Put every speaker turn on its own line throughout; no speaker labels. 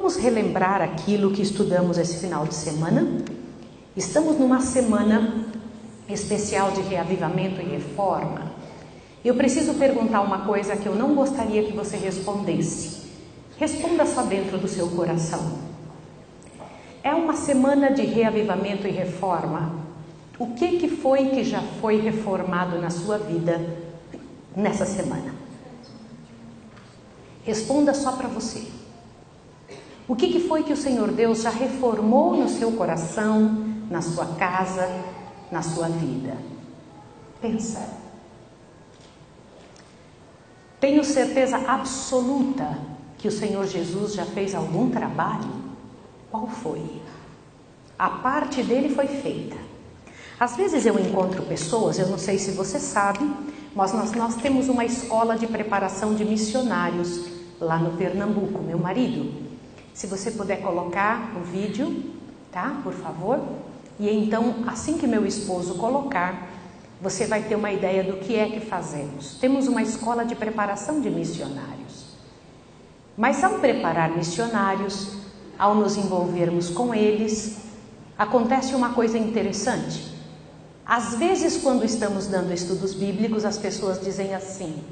Vamos relembrar aquilo que estudamos esse final de semana? Estamos numa semana especial de reavivamento e reforma. Eu preciso perguntar uma coisa que eu não gostaria que você respondesse. Responda só dentro do seu coração. É uma semana de reavivamento e reforma. O que foi que já foi reformado na sua vida nessa semana? Responda só para você. O que foi que o Senhor Deus já reformou no seu coração, na sua casa, na sua vida? Pensa. Tenho certeza absoluta que o Senhor Jesus já fez algum trabalho. Qual foi? A parte dele foi feita. Às vezes eu encontro pessoas, eu não sei se você sabe, mas nós temos uma escola de preparação de missionários lá no Pernambuco, meu marido. Se você puder colocar o vídeo, tá? Por favor. E então, assim que meu esposo colocar, você vai ter uma ideia do que é que fazemos. Temos uma escola de preparação de missionários. Mas ao preparar missionários, ao nos envolvermos com eles, acontece uma coisa interessante. Às vezes, quando estamos dando estudos bíblicos, as pessoas dizem assim: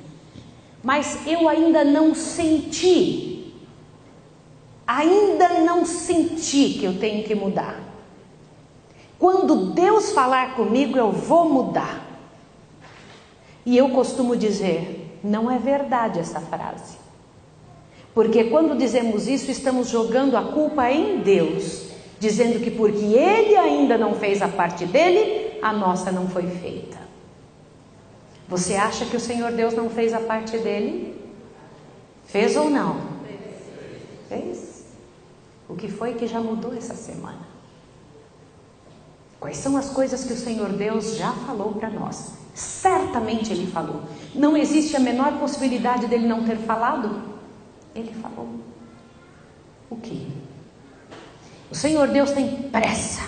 mas eu ainda não senti que eu tenho que mudar. Quando Deus falar comigo, eu vou mudar. E eu costumo dizer, não é verdade essa frase. Porque quando dizemos isso, estamos jogando a culpa em Deus, dizendo que porque Ele ainda não fez a parte dele, a nossa não foi feita. Você acha que o Senhor Deus não fez a parte dele? Fez ou não? Fez? O que foi que já mudou essa semana? Quais são as coisas que o Senhor Deus já falou para nós? Certamente Ele falou. Não existe a menor possibilidade dele não ter falado. Ele falou. O quê? O Senhor Deus tem pressa.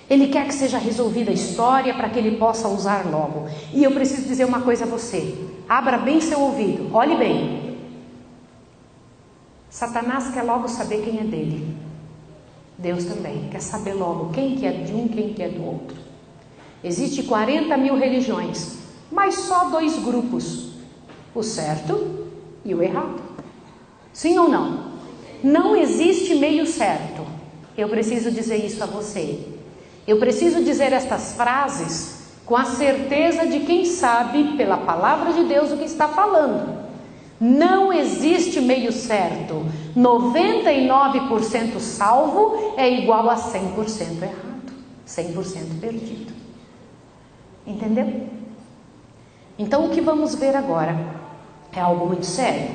Ele quer que seja resolvida a história para que Ele possa usar logo. E eu preciso dizer uma coisa a você. Abra bem seu ouvido. Olhe bem. Satanás quer logo saber quem é dele. Deus também quer saber logo quem que é de um, quem que é do outro. Existe 40 mil religiões, mas só 2 grupos. O certo e o errado. Sim ou não? Não existe meio certo. Eu preciso dizer isso a você. Eu preciso dizer estas frases com a certeza de quem sabe, pela palavra de Deus, o que está falando. Não existe meio certo. 99% salvo é igual a 100% errado. 100% perdido. Entendeu? Então o que vamos ver agora é algo muito sério.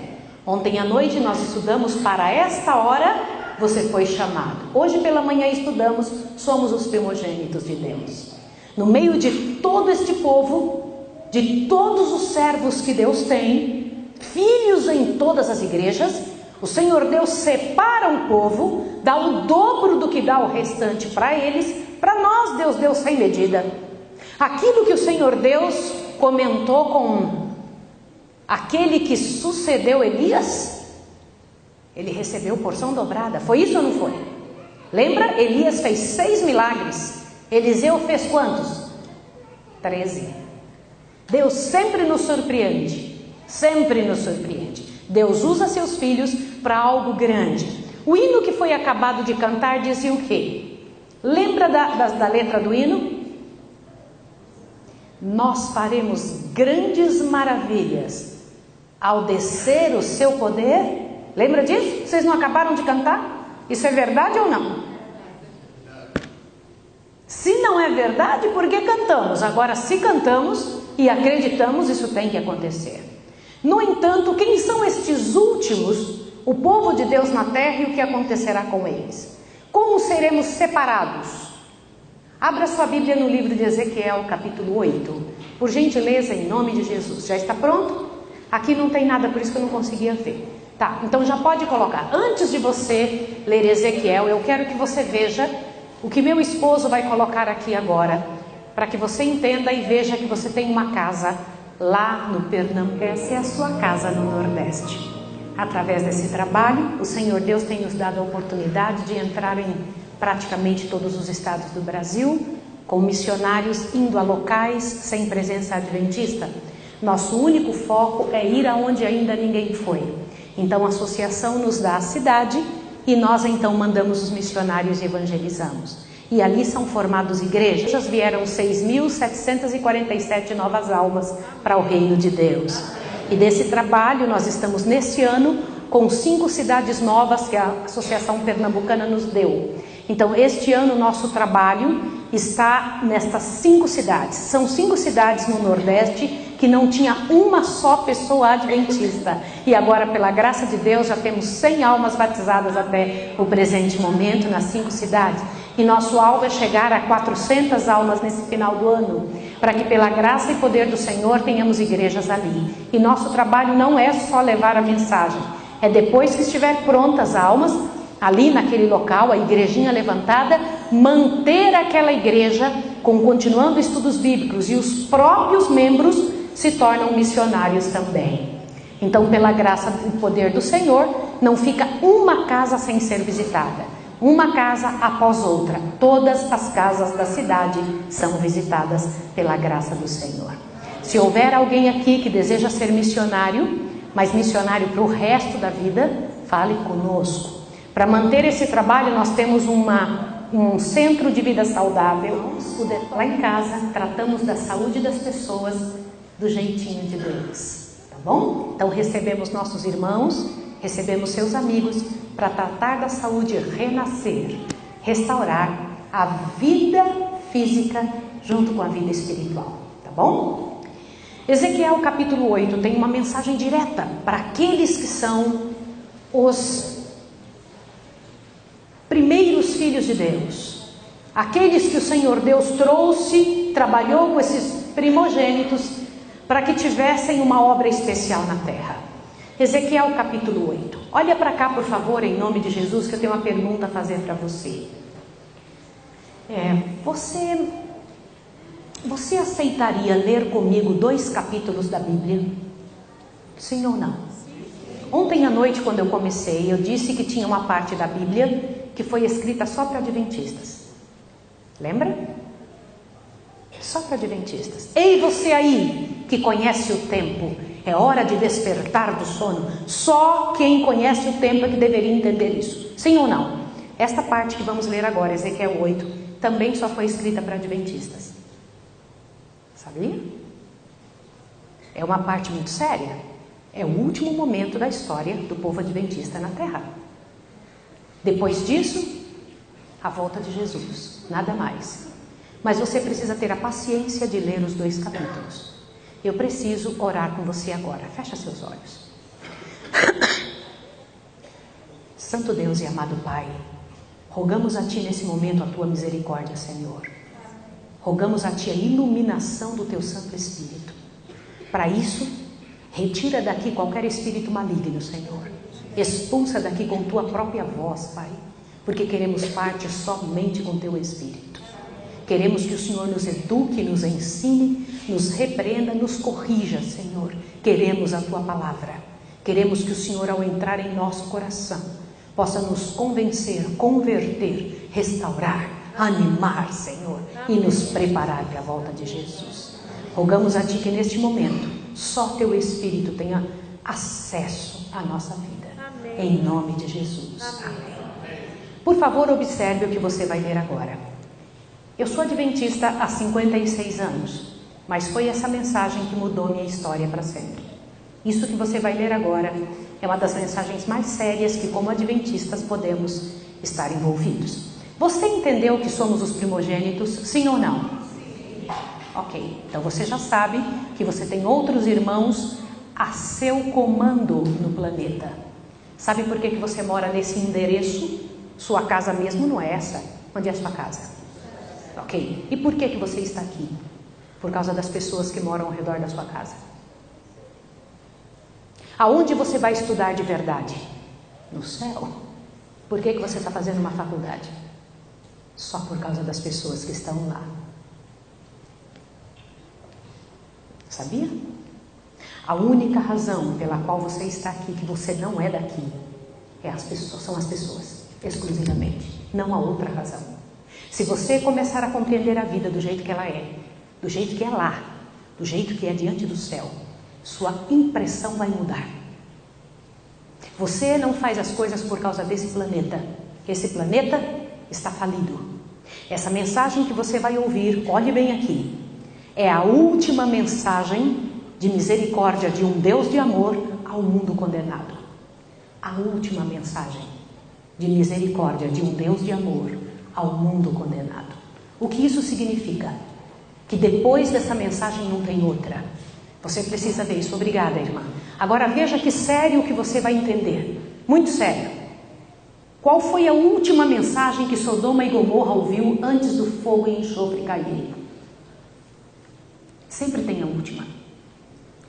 Ontem à noite nós estudamos para esta hora você foi chamado. Hoje pela manhã estudamos, somos os primogênitos de Deus. No meio de todo este povo, de todos os servos que Deus tem, filhos em todas as igrejas, o Senhor Deus separa um povo, dá o dobro do que dá o restante para eles. Para nós Deus deu sem medida. Aquilo que o Senhor Deus comentou com aquele que sucedeu Elias, ele recebeu porção dobrada. Foi isso ou não foi? Lembra? Elias fez 6 milagres. Eliseu fez quantos? 13. Deus sempre nos surpreende. Sempre nos surpreende. Deus usa seus filhos para algo grande. O hino que foi acabado de cantar dizia o quê? Lembra da letra do hino? Nós faremos grandes maravilhas ao descer o seu poder. Lembra disso? Vocês não acabaram de cantar? Isso é verdade ou não? Se não é verdade, por que cantamos? Agora, se cantamos e acreditamos, isso tem que acontecer. No entanto, quem são estes últimos, o povo de Deus na terra, e o que acontecerá com eles? Como seremos separados? Abra sua Bíblia no livro de Ezequiel, capítulo 8. Por gentileza, em nome de Jesus. Já está pronto? Aqui não tem nada, por isso que eu não conseguia ver. Tá, então já pode colocar. Antes de você ler Ezequiel, eu quero que você veja o que meu esposo vai colocar aqui agora, para que você entenda e veja que você tem uma casa lá no Pernambuco. Essa é a sua casa no Nordeste. através desse trabalho, o Senhor Deus tem nos dado a oportunidade de entrar em praticamente todos os estados do Brasil, com missionários indo a locais sem presença adventista. Nosso único foco é ir aonde ainda ninguém foi. Então a associação nos dá a cidade e nós então mandamos os missionários e evangelizamos. E ali são formados igrejas, vieram 6.747 novas almas para o reino de Deus. E desse trabalho nós estamos nesse ano com 5 cidades novas que a Associação Pernambucana nos deu. Então este ano o nosso trabalho está nestas 5 cidades. São 5 cidades no Nordeste que não tinha uma só pessoa adventista. E agora, pela graça de Deus, já temos 100 almas batizadas até o presente momento nas 5 cidades. E nosso alvo é chegar a 400 almas nesse final do ano, para que pela graça e poder do Senhor tenhamos igrejas ali. E nosso trabalho não é só levar a mensagem, é depois que estiver prontas as almas, ali naquele local, a igrejinha levantada, manter aquela igreja continuando estudos bíblicos, e os próprios membros se tornam missionários também. Então, pela graça e poder do Senhor, não fica uma casa sem ser visitada. Uma casa após outra, todas as casas da cidade são visitadas pela graça do Senhor. Se houver alguém aqui que deseja ser missionário, mas missionário para o resto da vida, fale conosco. Para manter esse trabalho, nós temos um centro de vida saudável. Lá em casa, tratamos da saúde das pessoas do jeitinho de Deus, tá bom? Então recebemos nossos irmãos, recebemos seus amigos, para tratar da saúde, renascer, restaurar a vida física junto com a vida espiritual, tá bom? Ezequiel capítulo 8 tem uma mensagem direta para aqueles que são os primeiros filhos de Deus, aqueles que o Senhor Deus trouxe, trabalhou com esses primogênitos para que tivessem uma obra especial na terra. Ezequiel capítulo 8. Olha para cá, por favor, em nome de Jesus, que eu tenho uma pergunta a fazer para você. Você aceitaria ler comigo 2 capítulos da Bíblia? Sim ou não? Ontem à noite, quando eu comecei, eu disse que tinha uma parte da Bíblia que foi escrita só para adventistas. Lembra? Só para adventistas. Ei, você aí, que conhece o tempo, é hora de despertar do sono. Só quem conhece o tempo é que deveria entender isso. Sim ou não? Esta parte que vamos ler agora, Ezequiel 8, também só foi escrita para adventistas. Sabia? É uma parte muito séria. É o último momento da história do povo adventista na terra. Depois disso, a volta de Jesus. Nada mais. Mas você precisa ter a paciência de ler os 2 capítulos. Eu preciso orar com você agora. Fecha seus olhos. Santo Deus e amado Pai, rogamos a Ti nesse momento a Tua misericórdia, Senhor. Rogamos a Ti a iluminação do Teu Santo Espírito. Para isso, retira daqui qualquer espírito maligno, Senhor. Expulsa daqui com Tua própria voz, Pai, porque queremos parte somente com Teu Espírito. Queremos que o Senhor nos eduque, nos ensine, nos repreenda, nos corrija, Senhor. Queremos a Tua palavra. Queremos que o Senhor, ao entrar em nosso coração, possa nos convencer, converter, restaurar, animar, Senhor, e nos preparar para a volta de Jesus. Rogamos a Ti que neste momento, só Teu Espírito tenha acesso à nossa vida. Amém. Em nome de Jesus. Amém. Por favor, observe o que você vai ler agora. Eu sou adventista há 56 anos, mas foi essa mensagem que mudou minha história para sempre. Isso que você vai ler agora é uma das mensagens mais sérias que, como adventistas, podemos estar envolvidos. Você entendeu que somos os primogênitos, sim ou não? Sim. Ok, então você já sabe que você tem outros irmãos a seu comando no planeta. Sabe por que você mora nesse endereço? Sua casa mesmo não é essa. Onde é a sua casa? Ok, e por que você está aqui? Por causa das pessoas que moram ao redor da sua casa. Aonde você vai estudar de verdade? No céu. Por que você está fazendo uma faculdade? Só por causa das pessoas que estão lá. Sabia? A única razão pela qual você está aqui, que você não é daqui, são as pessoas, exclusivamente. Não há outra razão. Se você começar a compreender a vida do jeito que ela é, do jeito que é lá, do jeito que é diante do céu, sua impressão vai mudar. Você não faz as coisas por causa desse planeta. Esse planeta está falido. Essa mensagem que você vai ouvir, olhe bem aqui, é a última mensagem de misericórdia de um Deus de amor ao mundo condenado. A última mensagem de misericórdia de um Deus de amor ao mundo condenado. O que isso significa? Que depois dessa mensagem não tem outra. Você precisa ver isso. Obrigada, irmã. Agora veja que sério que você vai entender. Muito sério. Qual foi a última mensagem que Sodoma e Gomorra ouviu antes do fogo e enxofre caírem? Sempre tem a última.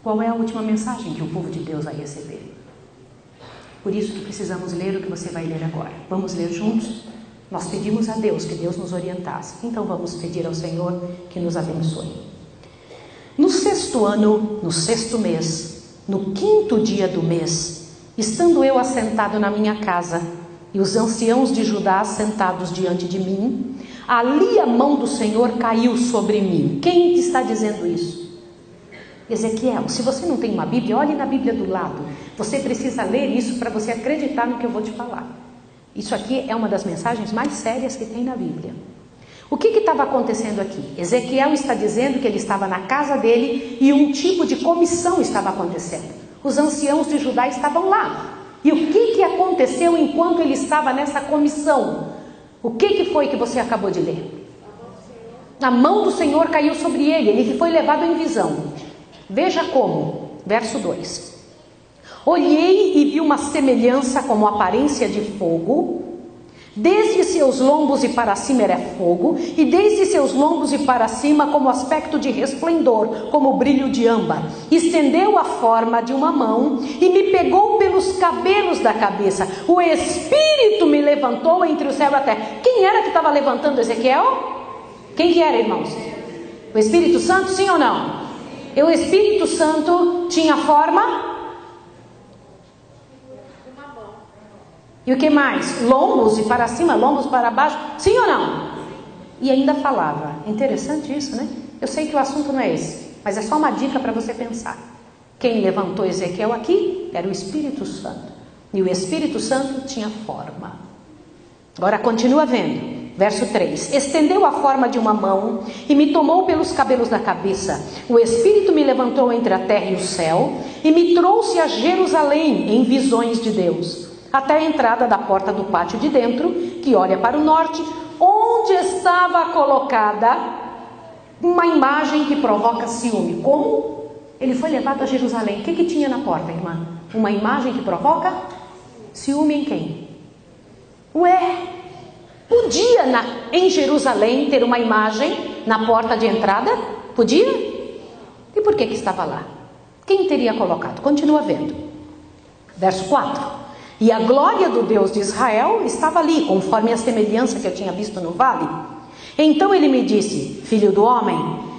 Qual é a última mensagem que o povo de Deus vai receber? Por isso que precisamos ler o que você vai ler agora. Vamos ler juntos? Nós pedimos a Deus que Deus nos orientasse. Então vamos pedir ao Senhor que nos abençoe. No 6º ano, no 6º mês, no 5º dia do mês, estando eu assentado na minha casa e os anciãos de Judá sentados diante de mim, ali a mão do Senhor caiu sobre mim. Quem está dizendo isso? Ezequiel. Se você não tem uma Bíblia, olhe na Bíblia do lado. Você precisa ler isso para você acreditar no que eu vou te falar. Isso aqui é uma das mensagens mais sérias que tem na Bíblia. O que estava acontecendo aqui? Ezequiel está dizendo que ele estava na casa dele e um tipo de comissão estava acontecendo. Os anciãos de Judá estavam lá. E o que aconteceu enquanto ele estava nessa comissão? O que foi que você acabou de ler? A mão do Senhor caiu sobre ele, ele foi levado em visão. Veja como, verso 2. Olhei e vi uma semelhança como aparência de fogo. Desde seus lombos e para cima era fogo, e desde seus lombos e para cima como aspecto de resplendor, como brilho de âmbar. Estendeu a forma de uma mão e me pegou pelos cabelos da cabeça. O Espírito me levantou entre o céu e a terra. Quem era que estava levantando Ezequiel? Quem que era, irmãos? O Espírito Santo, sim ou não? E o Espírito Santo tinha forma? E o que mais? Lombos e para cima, lombos para baixo, sim ou não? E ainda falava. Interessante isso, né? Eu sei que o assunto não é esse, mas é só uma dica para você pensar. Quem levantou Ezequiel aqui era o Espírito Santo. E o Espírito Santo tinha forma. Agora continua vendo. Verso 3. Estendeu a forma de uma mão e me tomou pelos cabelos da cabeça. O Espírito me levantou entre a terra e o céu e me trouxe a Jerusalém em visões de Deus, até a entrada da porta do pátio de dentro, que olha para o norte, onde estava colocada uma imagem que provoca ciúme. Como? Ele foi levado a Jerusalém. O que tinha na porta, irmã? Uma imagem que provoca ciúme em quem? Podia em Jerusalém ter uma imagem na porta de entrada? Podia? E por que estava lá? Quem teria colocado? Continua vendo. Verso 4. E a glória do Deus de Israel estava ali, conforme a semelhança que eu tinha visto no vale. Então ele me disse: filho do homem,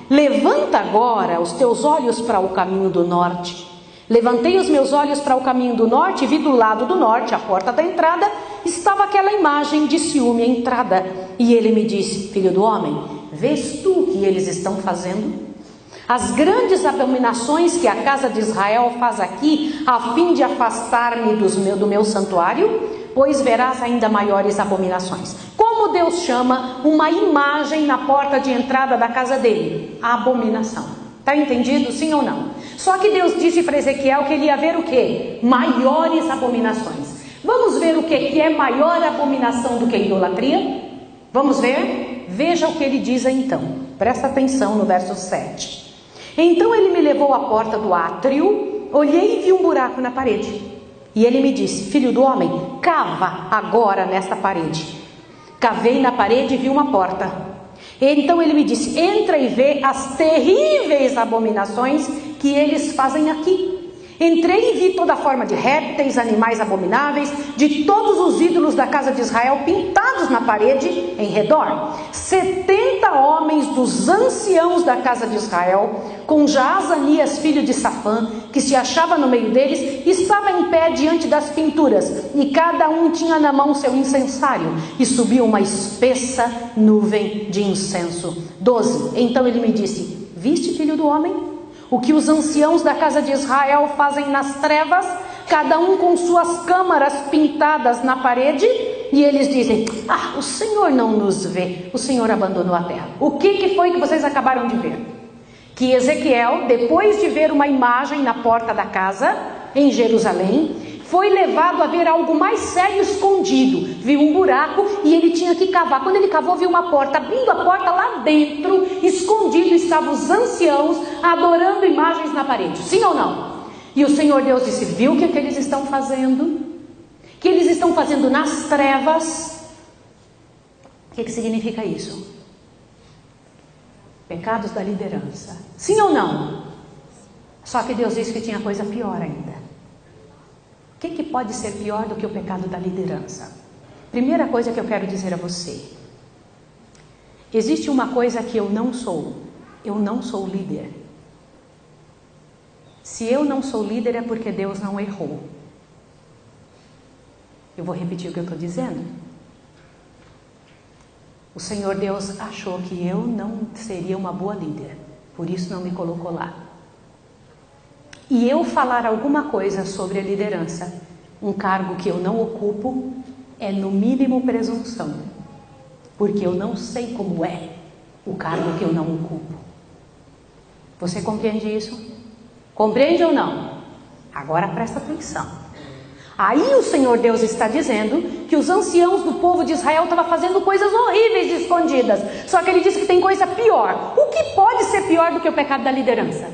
levanta agora os teus olhos para o caminho do norte. Levantei os meus olhos para o caminho do norte e vi do lado do norte, a porta da entrada, estava aquela imagem de ciúme à entrada. E ele me disse: filho do homem, vês tu o que eles estão fazendo? As grandes abominações que a casa de Israel faz aqui, a fim de afastar-me do meu santuário, pois verás ainda maiores abominações. Como Deus chama uma imagem na porta de entrada da casa dele? A abominação. Está entendido, sim ou não? Só que Deus disse para Ezequiel que ele ia ver o quê? Maiores abominações. Vamos ver o que é maior abominação do que a idolatria? Vamos ver? Veja o que ele diz então. Presta atenção no verso 7. Então ele me levou à porta do átrio, olhei e vi um buraco na parede. E ele me disse: filho do homem, cava agora nesta parede. Cavei na parede e vi uma porta. Então ele me disse: entra e vê as terríveis abominações que eles fazem aqui. Entrei e vi toda forma de répteis, animais abomináveis, de todos os ídolos da casa de Israel pintados na parede em redor. 70 homens dos anciãos da casa de Israel, com Jaazanias, filho de Safã, que se achava no meio deles, estava em pé diante das pinturas, e cada um tinha na mão seu incensário, e subiu uma espessa nuvem de incenso. 12. Então ele me disse: viste, filho do homem, o que os anciãos da casa de Israel fazem nas trevas, cada um com suas câmaras pintadas na parede? E eles dizem: o Senhor não nos vê, o Senhor abandonou a terra. O que foi que vocês acabaram de ver? Que Ezequiel, depois de ver uma imagem na porta da casa, em Jerusalém, foi levado a ver algo mais sério escondido. Viu um buraco e ele tinha que cavar. Quando ele cavou, viu uma porta. Abrindo a porta, lá dentro, escondido, estavam os anciãos adorando imagens na parede. Sim ou não? E o Senhor Deus disse: viu o que eles estão fazendo? Que eles estão fazendo nas trevas. O que significa isso? Pecados da liderança. Sim ou não? Só que Deus disse que tinha coisa pior ainda. O que pode ser pior do que o pecado da liderança? Primeira coisa que eu quero dizer a você: existe uma coisa que eu não sou. Eu não sou líder. Se eu não sou líder é porque Deus não errou. Eu vou repetir o que eu estou dizendo. O Senhor Deus achou que eu não seria uma boa líder, por isso não me colocou lá. E eu falar alguma coisa sobre a liderança, um cargo que eu não ocupo, é no mínimo presunção, porque eu não sei como é o cargo que eu não ocupo. Você compreende isso? Compreende ou não? Agora presta atenção. Aí o Senhor Deus está dizendo que os anciãos do povo de Israel estavam fazendo coisas horríveis e escondidas. Só que ele disse que tem coisa pior. O que pode ser pior do que o pecado da liderança?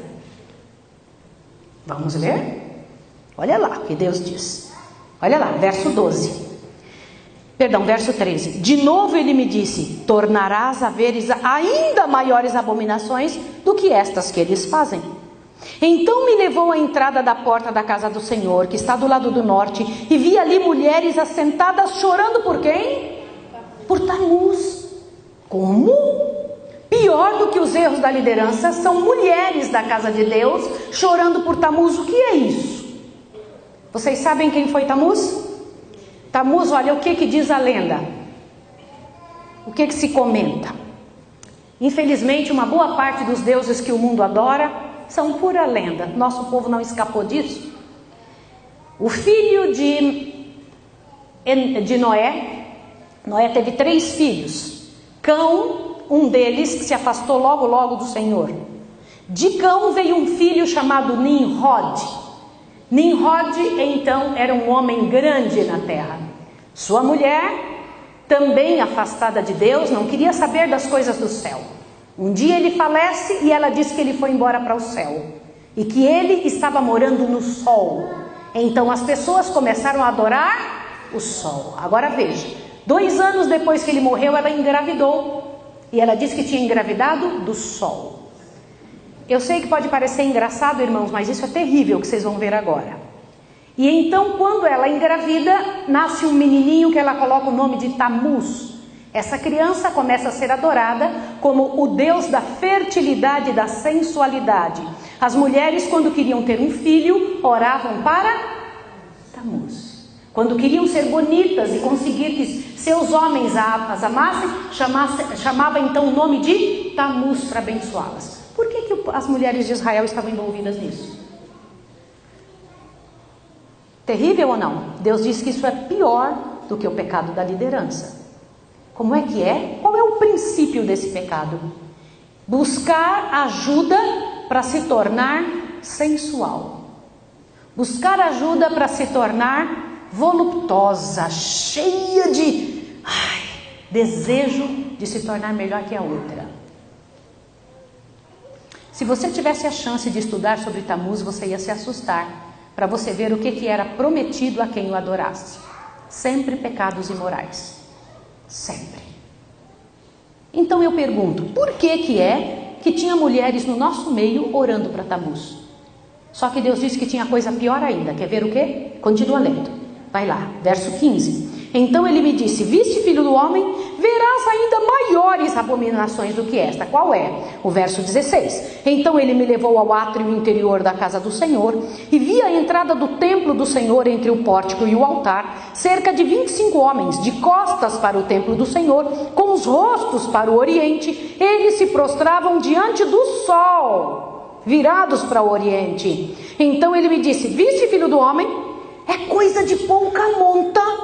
Vamos ler? Olha lá o que Deus diz. Olha lá, verso 12. Perdão, verso 13. De novo ele me disse: tornarás a veres ainda maiores abominações do que estas que eles fazem. Então me levou à entrada da porta da casa do Senhor, que está do lado do norte, e vi ali mulheres assentadas chorando por quem? Por Tamuz. Como? Pior do que os erros da liderança são mulheres da casa de Deus chorando por Tamuz. O que é isso? Vocês sabem quem foi Tamuz? Tamuz, olha o que diz a lenda. O que se comenta? Infelizmente, uma boa parte dos deuses que o mundo adora são pura lenda. Nosso povo não escapou disso. O filho de Noé teve 3 filhos. Cão, um deles, que se afastou logo do Senhor. De Cão veio um filho chamado Nimrod. Nimrod, então, era um homem grande na terra. Sua mulher, também afastada de Deus, não queria saber das coisas do céu. Um dia ele falece e ela diz que ele foi embora para o céu e que ele estava morando no sol. Então as pessoas começaram a adorar o sol. Agora veja, 2 anos depois que ele morreu, ela engravidou e ela disse que tinha engravidado do sol. Eu sei que pode parecer engraçado, irmãos, mas isso é terrível que vocês vão ver agora. E então, quando ela engravida, nasce um menininho que ela coloca o nome de Tamuz. Essa criança começa a ser adorada como o Deus da fertilidade e da sensualidade. As mulheres, quando queriam ter um filho, oravam para Tamuz. Quando queriam ser bonitas e conseguir que seus homens as amassem, chamava então o nome de Tamuz para abençoá-las. Por que as mulheres de Israel estavam envolvidas nisso? Terrível ou não? Deus diz que isso é pior do que o pecado da liderança. Como é que é? Qual é o princípio desse pecado? Buscar ajuda para se tornar sensual. Buscar ajuda para se tornar voluptuosa, cheia de desejo de se tornar melhor que a outra. Se você tivesse a chance de estudar sobre Tamuz, você ia se assustar para você ver o que era prometido a quem o adorasse. Sempre pecados imorais. Sempre. Então eu pergunto, por que é que tinha mulheres no nosso meio orando para Tamuz? Só que Deus disse que tinha coisa pior ainda. Quer ver o quê? Continua lendo. Vai lá, verso 15. Então ele me disse: viste, filho do homem, verás ainda maiores abominações do que esta. Qual é? O verso 16. Então ele me levou ao átrio interior da casa do Senhor, e vi a entrada do templo do Senhor entre o pórtico e o altar, cerca de 25 homens, de costas para o templo do Senhor, com os rostos para o oriente. Eles se prostravam diante do sol, virados para o oriente. Então ele me disse: viste, filho do homem, é coisa de pouca monta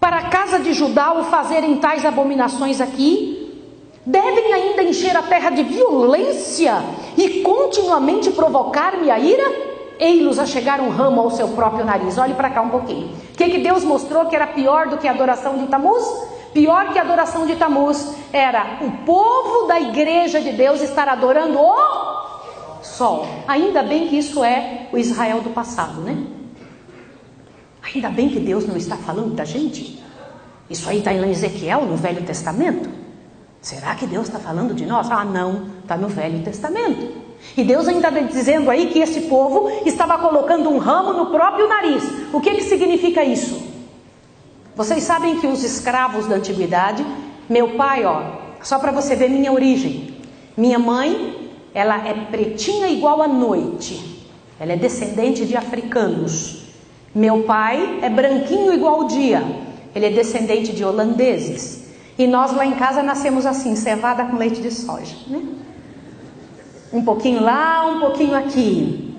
para a casa de Judá o fazerem tais abominações aqui? Devem ainda encher a terra de violência e continuamente provocar-me a ira? Ei-los a chegar um ramo ao seu próprio nariz. Olhe para cá um pouquinho. O que Deus mostrou que era pior do que a adoração de Tamuz? Pior que a adoração de Tamuz era o povo da igreja de Deus estar adorando o sol. Ainda bem que isso é o Israel do passado, né? Ainda bem que Deus não está falando da gente. Isso aí está em Ezequiel, no Velho Testamento. Será que Deus está falando de nós? Ah, não, está no Velho Testamento. E Deus ainda está dizendo aí que esse povo estava colocando um ramo no próprio nariz. O que significa isso? Vocês sabem que os escravos da antiguidade, meu pai, só para você ver minha origem. Minha mãe, ela é pretinha igual a noite. Ela é descendente de africanos. Meu pai é branquinho igual o dia. Ele é descendente de holandeses. E nós lá em casa nascemos assim, cevada com leite de soja, né? Um pouquinho lá, um pouquinho aqui.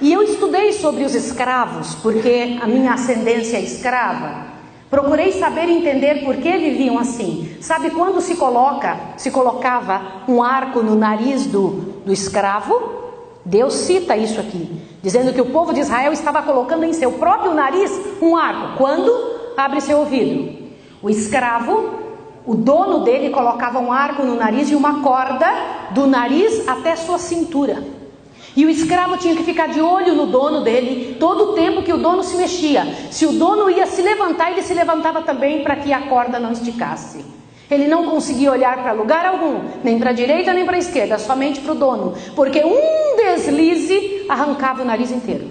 E eu estudei sobre os escravos, porque a minha ascendência é escrava. Procurei saber e entender por que viviam assim. Sabe quando se colocava um arco no nariz do escravo? Deus cita isso aqui, dizendo que o povo de Israel estava colocando em seu próprio nariz um arco. Quando? Abre seu ouvido. O escravo, o dono dele colocava um arco no nariz e uma corda do nariz até sua cintura. E o escravo tinha que ficar de olho no dono dele todo o tempo que o dono se mexia. Se o dono ia se levantar, ele se levantava também para que a corda não esticasse. Ele não conseguia olhar para lugar algum, nem para a direita nem para a esquerda, somente para o dono, porque um deslize arrancava o nariz inteiro.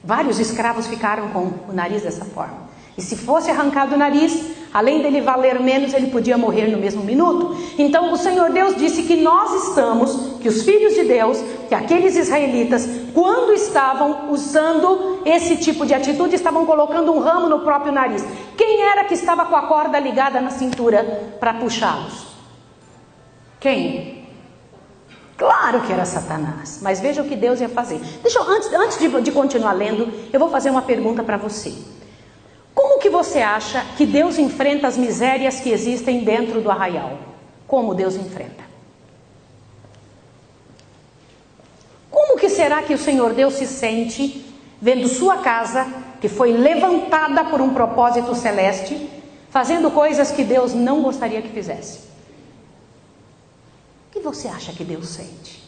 Vários escravos ficaram com o nariz dessa forma. E se fosse arrancado o nariz, além dele valer menos, ele podia morrer no mesmo minuto. Então o Senhor Deus disse que nós estamos, que os filhos de Deus, que aqueles israelitas, quando estavam usando esse tipo de atitude, estavam colocando um ramo no próprio nariz. Quem era que estava com a corda ligada na cintura para puxá-los? Quem? Claro que era Satanás. Mas veja o que Deus ia fazer. Antes de continuar lendo, eu vou fazer uma pergunta para você. Como que você acha que Deus enfrenta as misérias que existem dentro do arraial? Como Deus enfrenta? Como que será que o Senhor Deus se sente vendo sua casa, que foi levantada por um propósito celeste, fazendo coisas que Deus não gostaria que fizesse? O que você acha que Deus sente?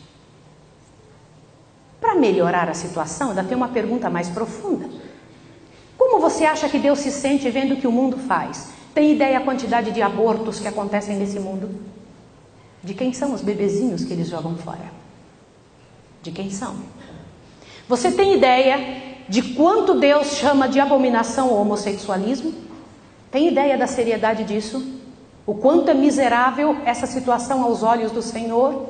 Para melhorar a situação, ainda tem uma pergunta mais profunda. Como você acha que Deus se sente vendo o que o mundo faz? Tem ideia a quantidade de abortos que acontecem nesse mundo? De quem são os bebezinhos que eles jogam fora? De quem são? Você tem ideia de quanto Deus chama de abominação o homossexualismo? Tem ideia da seriedade disso? O quanto é miserável essa situação aos olhos do Senhor?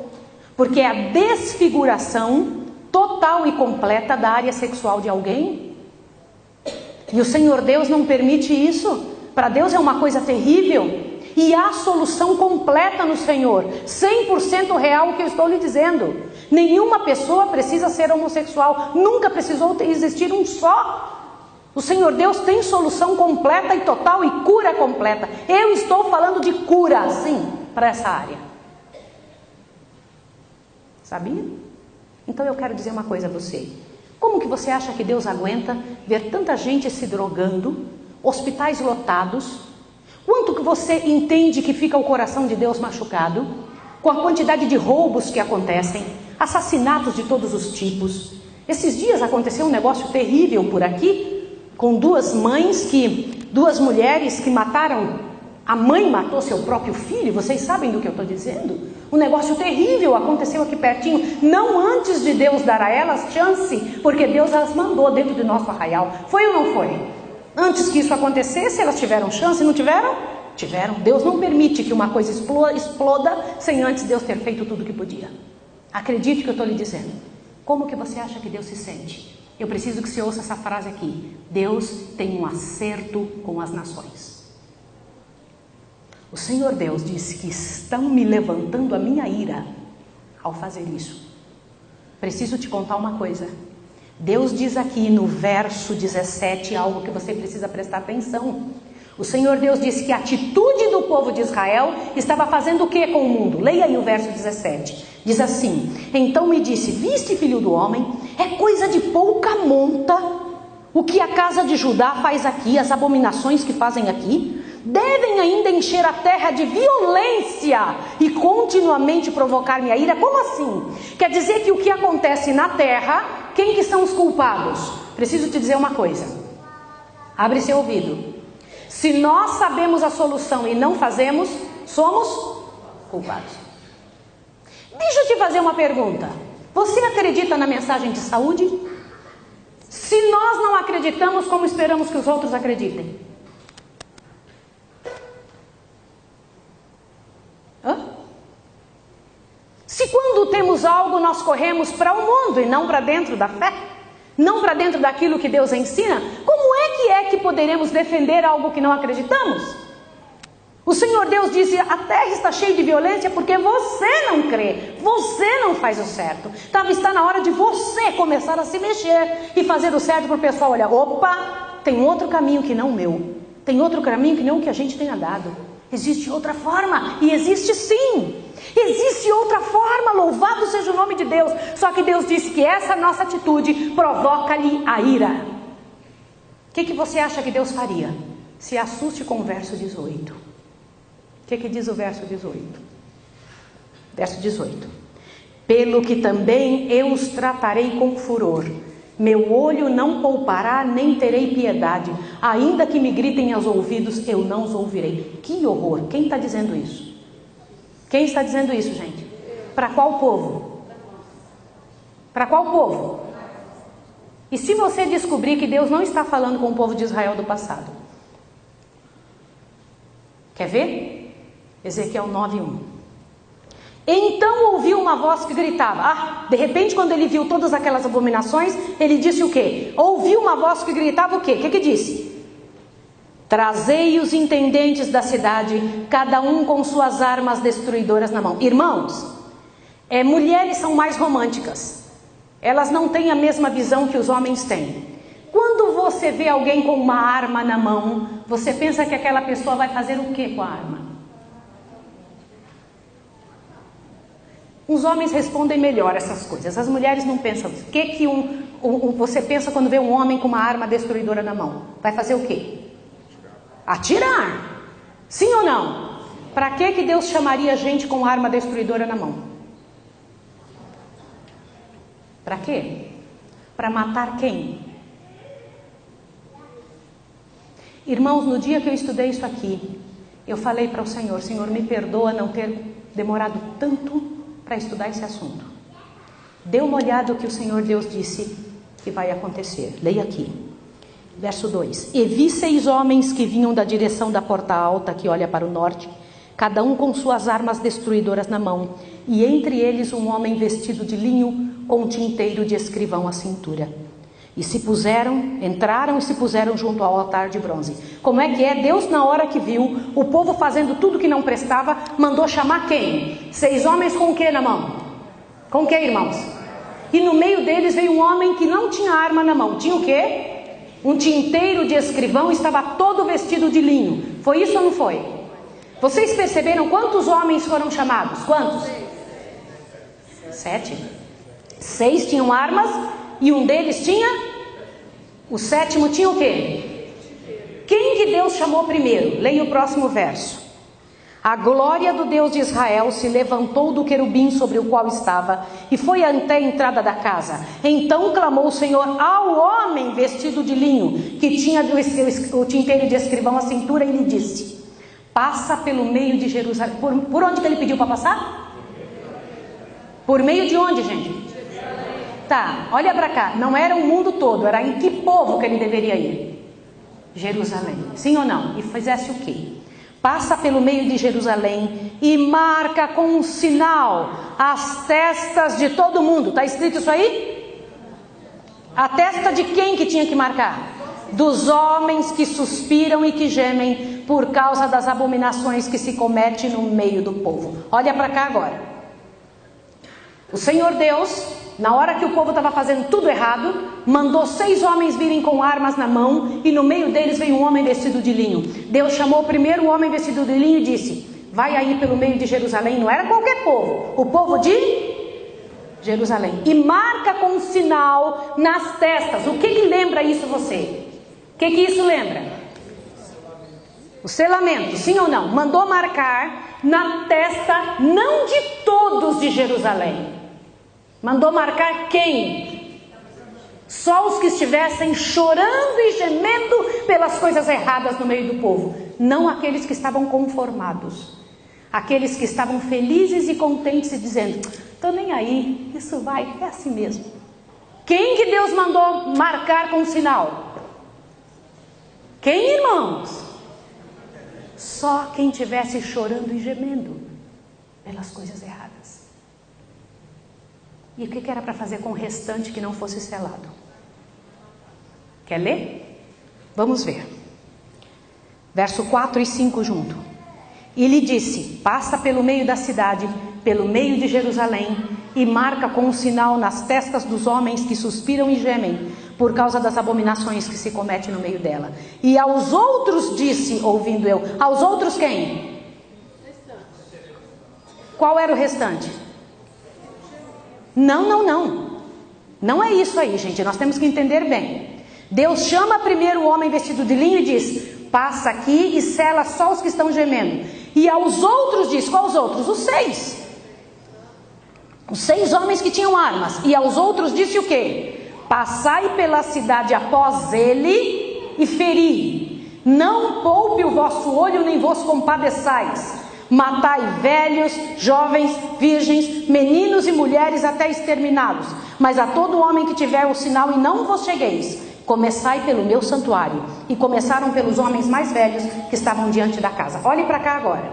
Porque é a desfiguração total e completa da área sexual de alguém. E o Senhor Deus não permite isso. Para Deus é uma coisa terrível. E há solução completa no Senhor. 100% real o que eu estou lhe dizendo. Nenhuma pessoa precisa ser homossexual. Nunca precisou existir um só. O Senhor Deus tem solução completa e total e cura completa. Eu estou falando de cura, sim, para essa área. Sabia? Então eu quero dizer uma coisa a você. Como que você acha que Deus aguenta ver tanta gente se drogando, hospitais lotados? Quanto que você entende que fica o coração de Deus machucado? Com a quantidade de roubos que acontecem, assassinatos de todos os tipos. Esses dias aconteceu um negócio terrível por aqui, com duas mulheres que mataram. A mãe matou seu próprio filho, vocês sabem do que eu estou dizendo? Um negócio terrível aconteceu aqui pertinho, não antes de Deus dar a elas chance, porque Deus as mandou dentro do nosso arraial. Foi ou não foi? Antes que isso acontecesse, elas tiveram chance, não tiveram? Tiveram. Deus não permite que uma coisa exploda sem antes Deus ter feito tudo o que podia. Acredite que eu estou lhe dizendo. Como que você acha que Deus se sente? Eu preciso que você ouça essa frase aqui. Deus tem um acerto com as nações. O Senhor Deus disse que estão me levantando a minha ira ao fazer isso. Preciso te contar uma coisa. Deus diz aqui no verso 17 algo que você precisa prestar atenção. O Senhor Deus disse que a atitude do povo de Israel estava fazendo o que com o mundo? Leia aí o verso 17. Diz assim: então me disse, viste, filho do homem, é coisa de pouca monta o que a casa de Judá faz aqui, as abominações que fazem aqui. Devem ainda encher a terra de violência e continuamente provocar minha ira. Como assim? Quer dizer que o que acontece na terra, quem que são os culpados? Preciso te dizer uma coisa. Abre seu ouvido. Se nós sabemos a solução e não fazemos, somos culpados. Deixa eu te fazer uma pergunta. Você acredita na mensagem de saúde? Se nós não acreditamos, como esperamos que os outros acreditem? Se quando temos algo nós corremos para o mundo e não para dentro da fé, não para dentro daquilo que Deus ensina, como é que poderemos defender algo que não acreditamos? O Senhor Deus disse, a terra está cheia de violência porque você não crê, você não faz o certo. Está na hora de você começar a se mexer e fazer o certo para o pessoal olhar, opa, tem outro caminho que não o meu, tem outro caminho que não o que a gente tenha dado. Existe outra forma, e existe sim. Existe outra forma, louvado seja o nome de Deus. Só que Deus disse que essa nossa atitude provoca-lhe a ira. O que você acha que Deus faria? Se assuste com o verso 18. O que diz o verso 18? Verso 18. Pelo que também eu os tratarei com furor. Meu olho não poupará, nem terei piedade. Ainda que me gritem aos ouvidos, eu não os ouvirei. Que horror! Quem está dizendo isso? Quem está dizendo isso, gente? Para qual povo? Para qual povo? E se você descobrir que Deus não está falando com o povo de Israel do passado? Quer ver? Ezequiel 9:1. Então ouviu uma voz que gritava. De repente, quando ele viu todas aquelas abominações, ele disse o quê? Ouviu uma voz que gritava o quê? O que disse? Trazei os intendentes da cidade, cada um com suas armas destruidoras na mão. Irmãos, mulheres são mais românticas. Elas não têm a mesma visão que os homens têm. Quando você vê alguém com uma arma na mão, você pensa que aquela pessoa vai fazer o quê com a arma? Os homens respondem melhor essas coisas. As mulheres não pensam. O que você pensa quando vê um homem com uma arma destruidora na mão? Vai fazer o quê? Atirar. Sim ou não? Para que Deus chamaria gente com arma destruidora na mão? Para quê? Para matar quem? Irmãos, no dia que eu estudei isso aqui, eu falei para o Senhor, Senhor, me perdoa não ter demorado tanto para estudar esse assunto. Dê uma olhada no que o Senhor Deus disse que vai acontecer. Leia aqui. Verso 2. E vi 6 homens que vinham da direção da porta alta que olha para o norte, cada um com suas armas destruidoras na mão, e entre eles um homem vestido de linho com um tinteiro de escrivão à cintura. E entraram e se puseram junto ao altar de bronze. Como é que é? Deus, na hora que viu o povo fazendo tudo que não prestava, mandou chamar quem? 6 homens com o que na mão? Com o que, irmãos? E no meio deles veio um homem que não tinha arma na mão. Tinha o quê? Um tinteiro de escrivão, estava todo vestido de linho. Foi isso ou não foi? Vocês perceberam quantos homens foram chamados? Quantos? 7. 6 tinham armas e um deles tinha... O 7º tinha o quê? Quem que Deus chamou primeiro? Leia o próximo verso. A glória do Deus de Israel se levantou do querubim sobre o qual estava e foi até a entrada da casa. Então clamou o Senhor ao homem vestido de linho, que tinha o tinteiro de escrivão à cintura, e lhe disse: passa pelo meio de Jerusalém. Por onde que ele pediu para passar? Por meio de onde, gente? Tá, olha para cá. Não era o mundo todo, era em que povo que ele deveria ir? Jerusalém. Sim ou não? E fizesse o quê? Passa pelo meio de Jerusalém e marca com um sinal as testas de todo mundo. Está escrito isso aí? A testa de quem que tinha que marcar? Dos homens que suspiram e que gemem por causa das abominações que se cometem no meio do povo. Olha para cá agora. O Senhor Deus, na hora que o povo estava fazendo tudo errado, mandou 6 homens virem com armas na mão, e no meio deles veio um homem vestido de linho. Deus chamou primeiro o homem vestido de linho e disse: vai aí pelo meio de Jerusalém. Não era qualquer povo, o povo de Jerusalém, e marca com um sinal nas testas. O que lembra isso você? O que isso lembra? O selamento, sim ou não? Mandou marcar na testa, não de todos de Jerusalém. Mandou marcar quem? Só os que estivessem chorando e gemendo pelas coisas erradas no meio do povo. Não aqueles que estavam conformados. Aqueles que estavam felizes e contentes e dizendo: estou nem aí, isso vai, é assim mesmo. Quem que Deus mandou marcar com um sinal? Quem, irmãos? Só quem estivesse chorando e gemendo pelas coisas erradas. E o que era para fazer com o restante que não fosse selado? Quer ler? Vamos ver. Verso 4 e 5 junto. E lhe disse: passa pelo meio da cidade, pelo meio de Jerusalém, e marca com um sinal nas testas dos homens que suspiram e gemem, por causa das abominações que se cometem no meio dela. E aos outros disse, ouvindo eu, aos outros quem? Qual era o restante? Não. Não é isso aí, gente. Nós temos que entender bem. Deus chama primeiro o homem vestido de linho e diz: passa aqui e sela só os que estão gemendo. E aos outros diz: quais os outros? Os 6. Os 6 homens que tinham armas. E aos outros disse o quê? Passai pela cidade após ele e feri. Não poupe o vosso olho, nem vos compadeçais. Matai velhos, jovens, virgens, meninos e mulheres até exterminados. Mas a todo homem que tiver o sinal e não vos chegueis, começai pelo meu santuário. E começaram pelos homens mais velhos que estavam diante da casa. Olhe para cá agora.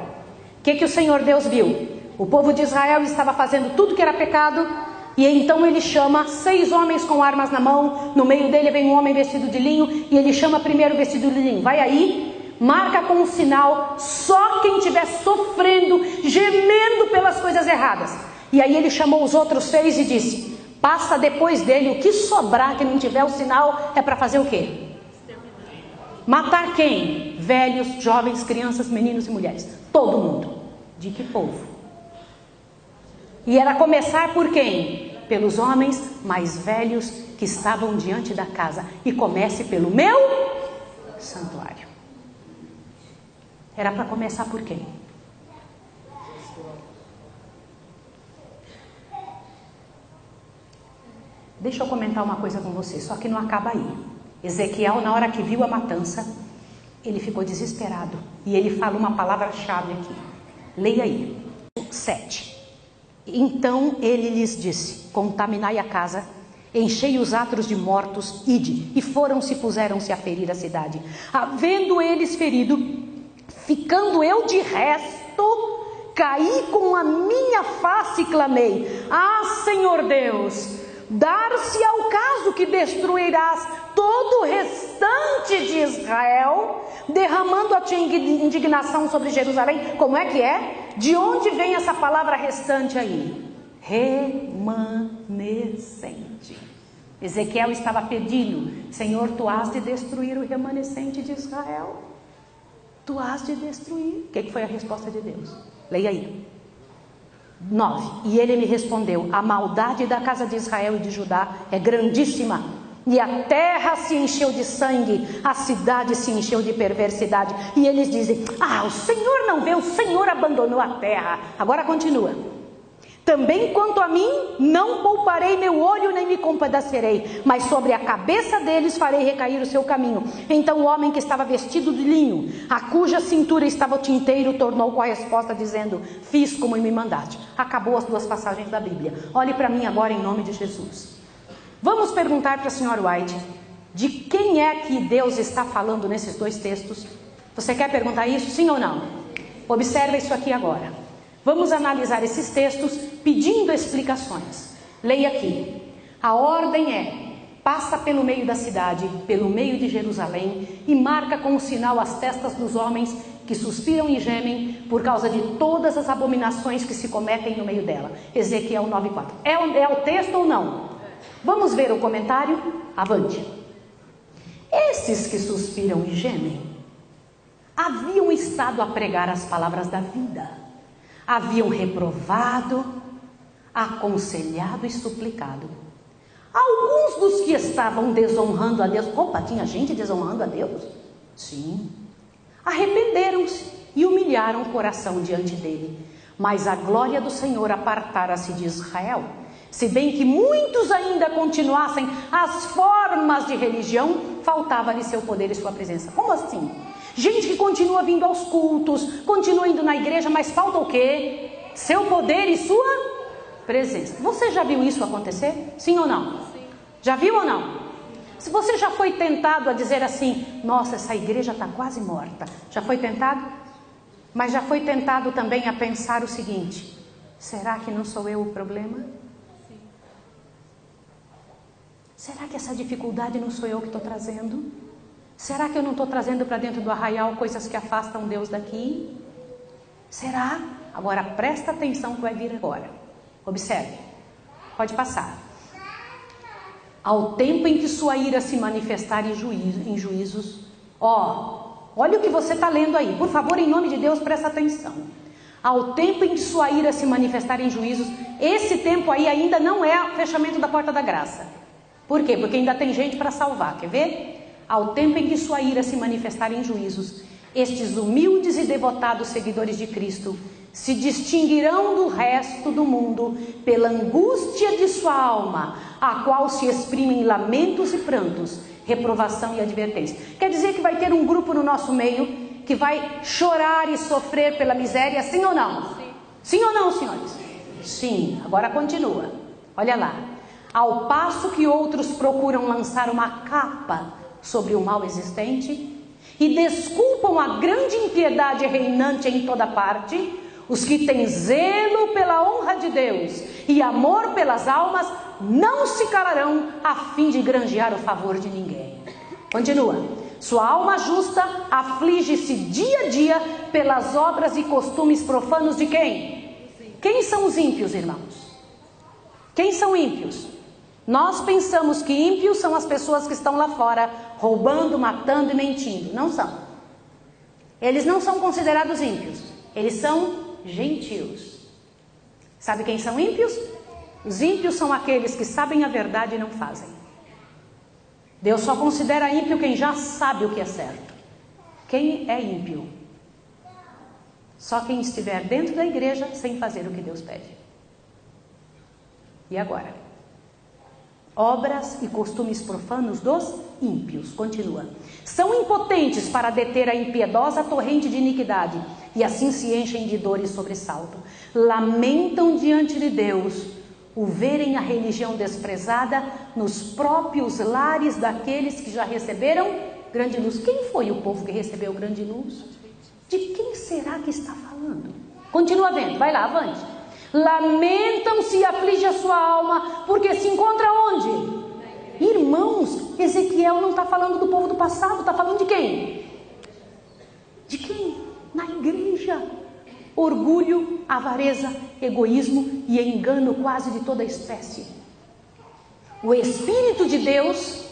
O que o Senhor Deus viu? O povo de Israel estava fazendo tudo que era pecado. E então ele chama 6 homens com armas na mão. No meio dele vem um homem vestido de linho. E ele chama primeiro o vestido de linho: vai aí, marca com um sinal só quem estiver sofrendo, gemendo pelas coisas erradas. E aí ele chamou os outros 6 e disse: passa depois dele. O que sobrar que não tiver o sinal é para fazer o quê? Matar quem? Velhos, jovens, crianças, meninos e mulheres. Todo mundo. De que povo? E era começar por quem? Pelos homens mais velhos que estavam diante da casa. E comece pelo meu santuário. Era para começar por quem? Deixa eu comentar uma coisa com você, só que não acaba aí. Ezequiel, na hora que viu a matança, ele ficou desesperado. E ele fala uma palavra-chave aqui. Leia aí. 7. Então ele lhes disse: contaminai a casa, enchei os atros de mortos, ide. E foram-se, puseram-se a ferir a cidade. Havendo eles ferido, ficando eu de resto, caí com a minha face e clamei: ah, Senhor Deus, dar-se ao caso que destruirás todo o restante de Israel, derramando a tua indignação sobre Jerusalém. Como é que é? De onde vem essa palavra restante aí? Remanescente. Ezequiel estava pedindo: Senhor, tu has de destruir o remanescente de Israel. Tu has de destruir. O que foi a resposta de Deus? Leia aí. 9. E ele me respondeu: a maldade da casa de Israel e de Judá é grandíssima, e a terra se encheu de sangue, a cidade se encheu de perversidade. E eles dizem: ah, o Senhor não vê, o Senhor abandonou a terra. Agora continua: também quanto a mim, não pouparei meu olho, nem me compadecerei, mas sobre a cabeça deles farei recair o seu caminho. Então o homem que estava vestido de linho, a cuja cintura estava o tinteiro, tornou com a resposta dizendo: fiz como me mandaste. Acabou as 2 passagens da Bíblia. Olhe para mim agora em nome de Jesus. Vamos perguntar para a senhora White: De quem é que Deus está falando nesses dois textos? Você quer perguntar isso, sim ou não? Observa isso aqui agora. Vamos analisar esses textos pedindo explicações. Leia aqui. A ordem é: passa pelo meio da cidade, pelo meio de Jerusalém, e marca com um sinal as testas dos homens que suspiram e gemem por causa de todas as abominações que se cometem no meio dela. Ezequiel 9:4. É o texto ou não? Vamos ver o comentário? Avante. Esses que suspiram e gemem haviam estado a pregar as palavras da vida, haviam reprovado, aconselhado e suplicado. Alguns dos que estavam desonrando a Deus, tinha gente desonrando a Deus? Sim. Arrependeram-se e humilharam o coração diante dele. Mas a glória do Senhor apartara-se de Israel. Se bem que muitos ainda continuassem as formas de religião, faltava-lhe seu poder e sua presença. Como assim? Gente que continua vindo aos cultos, continua indo na igreja, mas falta o quê? Seu poder e sua presença. Você já viu isso acontecer? Sim ou não? Sim. Já viu ou não? Se você já foi tentado a dizer assim: nossa, essa igreja está quase morta. Já foi tentado? Mas já foi tentado também a pensar o seguinte: será que não sou eu o problema? Sim. Será que essa dificuldade não sou eu que estou trazendo? Será que eu não estou trazendo para dentro do arraial coisas que afastam Deus daqui? Será? Agora presta atenção que vai vir agora. Observe. Pode passar. Ao tempo em que sua ira se manifestar em juízos. Olha o que você está lendo aí. Por favor, em nome de Deus, presta atenção. Ao tempo em que sua ira se manifestar em juízos. Esse tempo aí ainda não é o fechamento da porta da graça. Por quê? Porque ainda tem gente para salvar. Quer ver? Ao tempo em que sua ira se manifestar em juízos, estes humildes e devotados seguidores de Cristo se distinguirão do resto do mundo pela angústia de sua alma, a qual se exprimem lamentos e prantos, reprovação e advertência. Quer dizer que vai ter um grupo no nosso meio que vai chorar e sofrer pela miséria, sim ou não? Sim, sim ou não, senhores? Sim. Agora continua. Olha lá. Ao passo que outros procuram lançar uma capa sobre o mal existente e desculpam a grande impiedade reinante em toda parte, os que têm zelo pela honra de Deus e amor pelas almas não se calarão a fim de granjear o favor de ninguém. Continua. Sua alma justa aflige-se dia a dia pelas obras e costumes profanos de quem? Quem são os ímpios, irmãos? Quem são ímpios? Nós pensamos que ímpios são as pessoas que estão lá fora roubando, matando e mentindo. Não são. Eles não são considerados ímpios. Eles são gentios. Sabe quem são ímpios? Os ímpios são aqueles que sabem a verdade e não fazem. Deus só considera ímpio quem já sabe o que é certo. Quem é ímpio? Só quem estiver dentro da igreja sem fazer o que Deus pede. E agora? Obras e costumes profanos dos ímpios. Continua. São impotentes para deter a impiedosa torrente de iniquidade e assim se enchem de dor e sobressalto. Lamentam diante de Deus o verem a religião desprezada nos próprios lares daqueles que já receberam grande luz. Quem foi o povo que recebeu grande luz? De quem será que está falando? Continua vendo, vai lá, avante. Lamentam-se e aflige a sua alma, porque se encontra onde? Irmãos, Ezequiel não está falando do povo do passado, está falando de quem? De quem? Na igreja. Orgulho, avareza, egoísmo e engano quase de toda espécie. O Espírito de Deus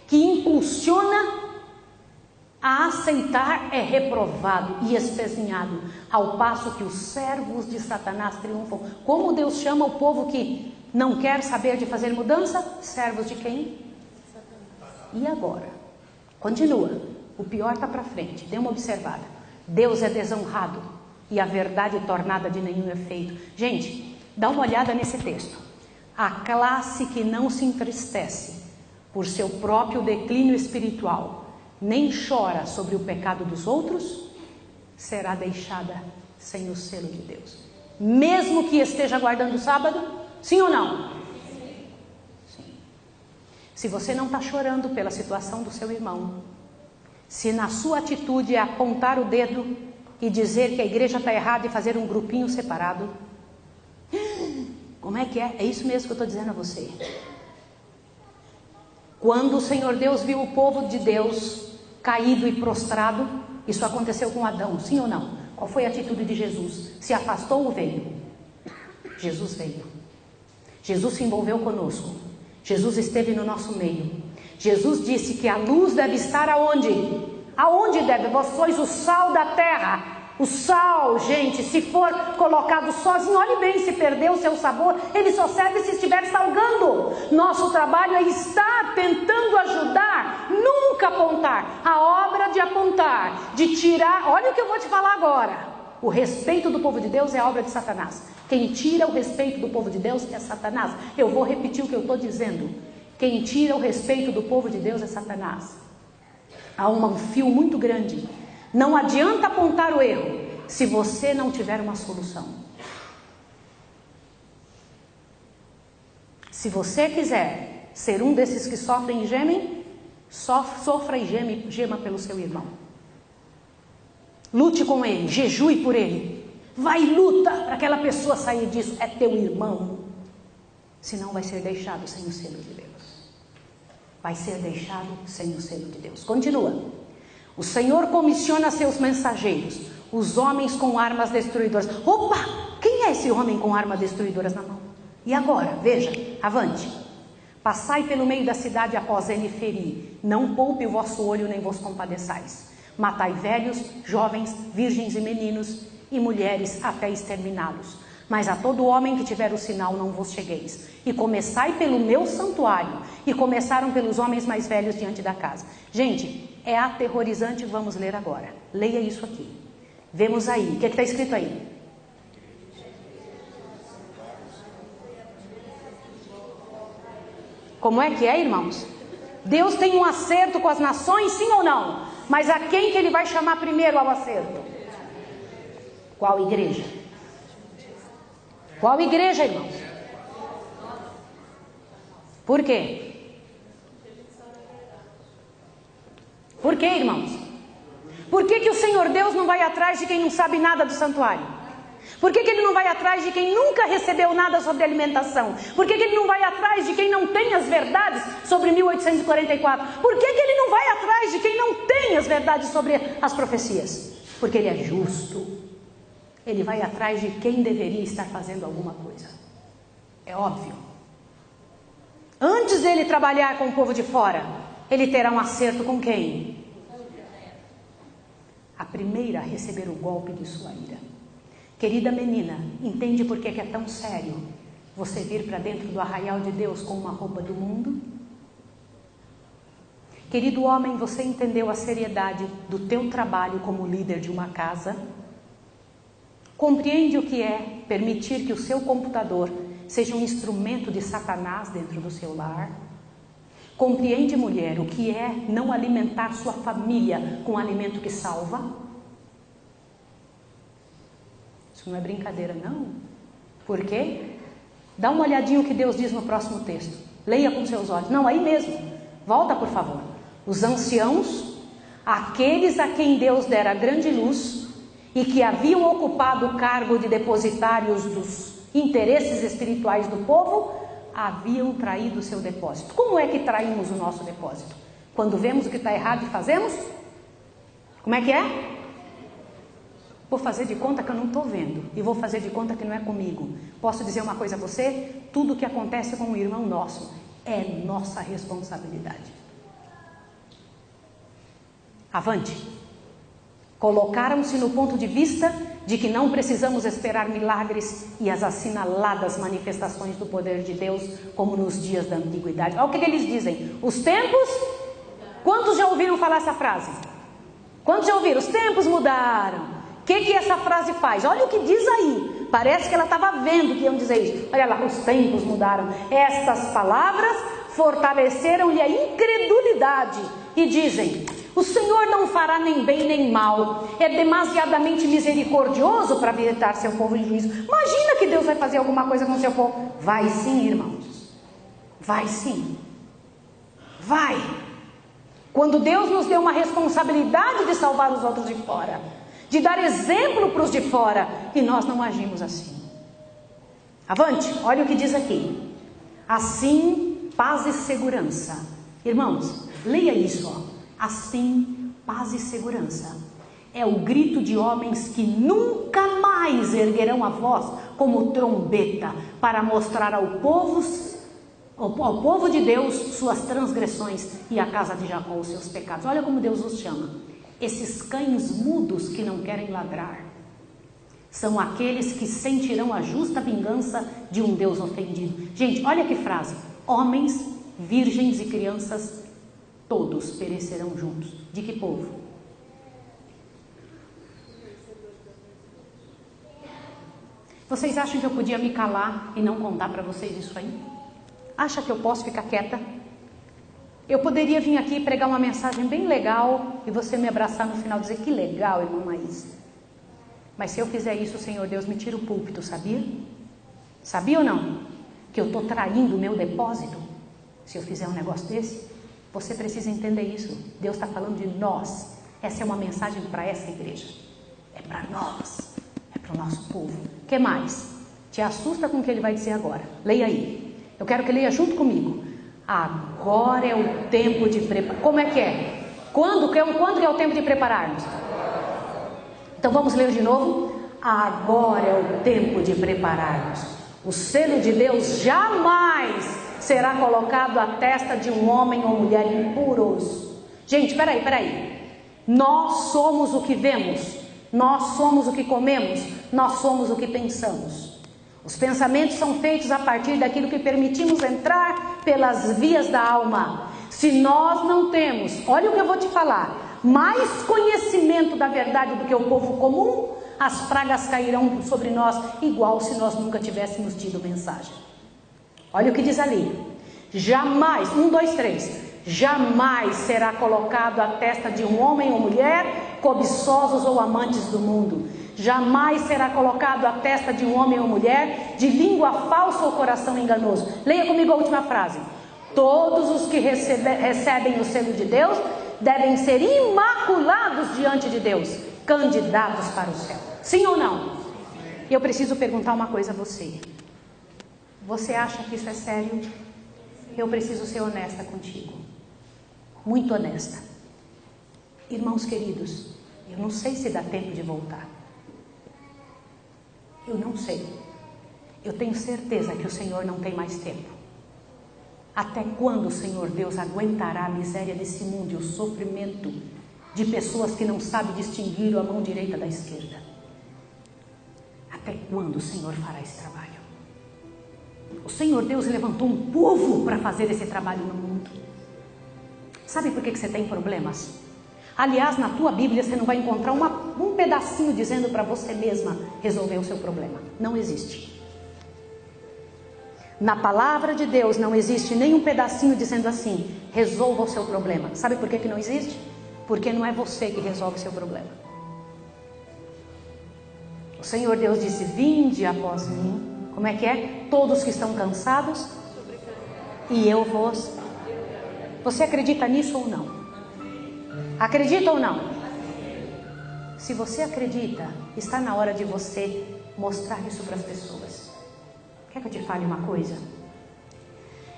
que impulsiona a aceitar é reprovado e espezinhado, ao passo que os servos de Satanás triunfam. Como Deus chama o povo que não quer saber de fazer mudança? Servos de quem? E agora? Continua. O pior está para frente. Dê uma observada. Deus é desonrado e a verdade tornada de nenhum efeito. Gente, dá uma olhada nesse texto. A classe que não se entristece por seu próprio declínio espiritual, nem chora sobre o pecado dos outros, será deixada sem o selo de Deus. Mesmo que esteja guardando o sábado, sim ou não? Sim. Se você não está chorando pela situação do seu irmão, se na sua atitude é apontar o dedo e dizer que a igreja está errada e fazer um grupinho separado, como é que é? É isso mesmo que eu estou dizendo a você. Quando o Senhor Deus viu o povo de Deus caído e prostrado, isso aconteceu com Adão, sim ou não? Qual foi a atitude de Jesus? Se afastou ou veio? Jesus veio. Jesus se envolveu conosco. Jesus esteve no nosso meio. Jesus disse que a luz deve estar aonde? Aonde deve? Vós sois o sal da terra. O sal, gente, se for colocado sozinho, olhe bem, se perder o seu sabor, ele só serve se estiver salgando. Nosso trabalho é estar tentando ajudar, nunca apontar. A obra de apontar, de tirar, olha o que eu vou te falar agora. O respeito do povo de Deus é a obra de Satanás. Quem tira o respeito do povo de Deus é Satanás. Eu vou repetir o que eu estou dizendo. Quem tira o respeito do povo de Deus é Satanás. Há um fio muito grande. Não adianta apontar o erro se você não tiver uma solução. Se você quiser ser um desses que sofrem e gemem, sofra e gema pelo seu irmão. Lute com ele, jejue por ele. Vai e luta para aquela pessoa sair disso. É teu irmão. Senão vai ser deixado sem o selo de Deus. Vai ser deixado sem o selo de Deus. Continua. O Senhor comissiona seus mensageiros, os homens com armas destruidoras. Opa! Quem é esse homem com armas destruidoras na mão? E agora? Veja, avante. Passai pelo meio da cidade após ele ferir. Não poupe o vosso olho nem vos compadeçais. Matai velhos, jovens, virgens e meninos e mulheres até exterminá-los. Mas a todo homem que tiver o sinal não vos chegueis. E começai pelo meu santuário. E começaram pelos homens mais velhos diante da casa. Gente, é aterrorizante, vamos ler agora. Leia isso aqui. Vemos aí, o que está escrito aí? Como é que é, irmãos? Deus tem um acerto com as nações, sim ou não? Mas a quem que ele vai chamar primeiro ao acerto? Qual igreja? Qual igreja, irmãos? Por quê? Por quê, irmãos? Por que o Senhor Deus não vai atrás de quem não sabe nada do santuário? Por que ele não vai atrás de quem nunca recebeu nada sobre alimentação? Por que ele não vai atrás de quem não tem as verdades sobre 1844? Por que ele não vai atrás de quem não tem as verdades sobre as profecias? Porque ele é justo. Ele vai atrás de quem deveria estar fazendo alguma coisa. É óbvio. Antes dele trabalhar com o povo de fora, ele terá um acerto com quem? A primeira a receber o golpe de sua ira. Querida menina, entende por que é tão sério você vir para dentro do arraial de Deus com uma roupa do mundo? Querido homem, você entendeu a seriedade do teu trabalho como líder de uma casa? Compreende o que é permitir que o seu computador seja um instrumento de Satanás dentro do seu lar? Compreende, mulher, o que é não alimentar sua família com alimento que salva? Isso não é brincadeira, não. Por quê? Dá uma olhadinha o que Deus diz no próximo texto. Leia com seus olhos. Não, aí mesmo. Volta, por favor. Os anciãos, aqueles a quem Deus dera grande luz e que haviam ocupado o cargo de depositários dos interesses espirituais do povo, haviam traído o seu depósito. Como é que traímos o nosso depósito? Quando vemos o que está errado e fazemos? Como é que é? Vou fazer de conta que eu não estou vendo. E vou fazer de conta que não é comigo. Posso dizer uma coisa a você? Tudo que acontece com um irmão nosso é nossa responsabilidade. Avante. Colocaram-se no ponto de vista de que não precisamos esperar milagres e as assinaladas manifestações do poder de Deus, como nos dias da antiguidade. Olha o que eles dizem. Os tempos... Quantos já ouviram falar essa frase? Quantos já ouviram? Os tempos mudaram. O que essa frase faz? Olha o que diz aí. Parece que ela estava vendo que iam dizer isso. Olha lá, os tempos mudaram. Estas palavras fortaleceram-lhe a incredulidade e dizem: o Senhor não fará nem bem nem mal. É demasiadamente misericordioso para visitar seu povo em juízo. Imagina que Deus vai fazer alguma coisa com seu povo. Vai sim, irmãos. Vai sim. Vai! Quando Deus nos deu uma responsabilidade de salvar os outros de fora, de dar exemplo para os de fora, e nós não agimos assim. Avante, olha o que diz aqui. Assim, paz e segurança. Irmãos, leia isso, ó. Assim, paz e segurança. É o grito de homens que nunca mais erguerão a voz como trombeta para mostrar ao povo de Deus suas transgressões e à casa de Jacó os seus pecados. Olha como Deus os chama. Esses cães mudos que não querem ladrar são aqueles que sentirão a justa vingança de um Deus ofendido. Gente, olha que frase. Homens, virgens e crianças, todos perecerão juntos. De que povo? Vocês acham que eu podia me calar e não contar para vocês isso aí? Acha que eu posso ficar quieta? Eu poderia vir aqui e pregar uma mensagem bem legal e você me abraçar no final e dizer: que legal, irmã Maís. Mas se eu fizer isso, o Senhor Deus me tira o púlpito, sabia? Sabia ou não? Que eu estou traindo o meu depósito se eu fizer um negócio desse? Você precisa entender isso. Deus está falando de nós. Essa é uma mensagem para essa igreja. É para nós. É para o nosso povo. O que mais? Te assusta com o que ele vai dizer agora. Leia aí. Eu quero que leia junto comigo. Agora é o tempo de preparar. Como é que é? Quando que é o tempo de prepararmos? Então vamos ler de novo. Agora é o tempo de prepararmos. O selo de Deus jamais será colocado à testa de um homem ou mulher impuros. Gente, peraí. Nós somos o que vemos. Nós somos o que comemos. Nós somos o que pensamos. Os pensamentos são feitos a partir daquilo que permitimos entrar pelas vias da alma. Se nós não temos, olha o que eu vou te falar, mais conhecimento da verdade do que o povo comum, as pragas cairão sobre nós, igual se nós nunca tivéssemos tido mensagem. Olha o que diz ali. Jamais, 1, 2, 3, jamais será colocado à testa de um homem ou mulher cobiçosos ou amantes do mundo. Jamais será colocado à testa de um homem ou mulher de língua falsa ou coração enganoso. Leia comigo a última frase. Todos os que recebem o selo de Deus devem ser imaculados diante de Deus, candidatos para o céu. Sim ou não? Eu preciso perguntar uma coisa a você. Você acha que isso é sério? Eu preciso ser honesta contigo. Muito honesta. Irmãos queridos, eu não sei se dá tempo de voltar. Eu não sei. Eu tenho certeza que o Senhor não tem mais tempo. Até quando o Senhor Deus aguentará a miséria desse mundo e o sofrimento de pessoas que não sabem distinguir a mão direita da esquerda? Até quando o Senhor fará esse trabalho? O Senhor Deus levantou um povo para fazer esse trabalho no mundo. Sabe por que você tem problemas? Aliás, na tua Bíblia você não vai encontrar um pedacinho dizendo para você mesma resolver o seu problema. Não existe. Na palavra de Deus não existe nenhum pedacinho dizendo assim: resolva o seu problema. Sabe por que não existe? Porque não é você que resolve o seu problema. O Senhor Deus disse: vinde após mim. Como é que é? Todos que estão cansados e eu vos. Você acredita nisso ou não? Acredita ou não? Se você acredita, está na hora de você mostrar isso para as pessoas. Quer que eu te fale uma coisa?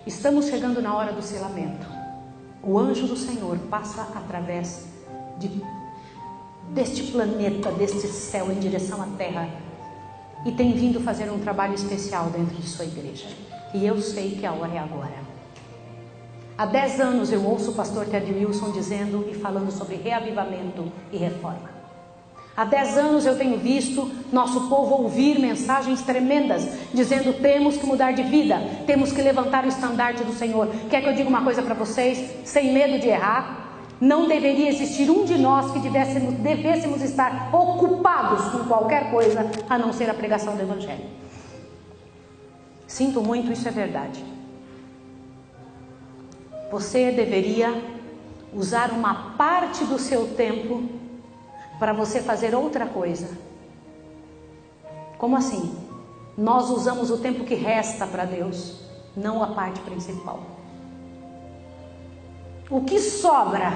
Estamos chegando na hora do selamento. O anjo do Senhor passa através deste planeta, deste céu em direção à terra, e tem vindo fazer um trabalho especial dentro de sua igreja. E eu sei que a hora é agora. Há 10 anos eu ouço o pastor Ted Wilson dizendo e falando sobre reavivamento e reforma. Há 10 anos eu tenho visto nosso povo ouvir mensagens tremendas, dizendo: temos que mudar de vida, temos que levantar o estandarte do Senhor. Quer que eu diga uma coisa para vocês, sem medo de errar? Não deveria existir um de nós que devêssemos estar ocupados com qualquer coisa, a não ser a pregação do Evangelho. Sinto muito, isso é verdade. Você deveria usar uma parte do seu tempo para você fazer outra coisa. Como assim? Nós usamos o tempo que resta para Deus, não a parte principal. O que sobra,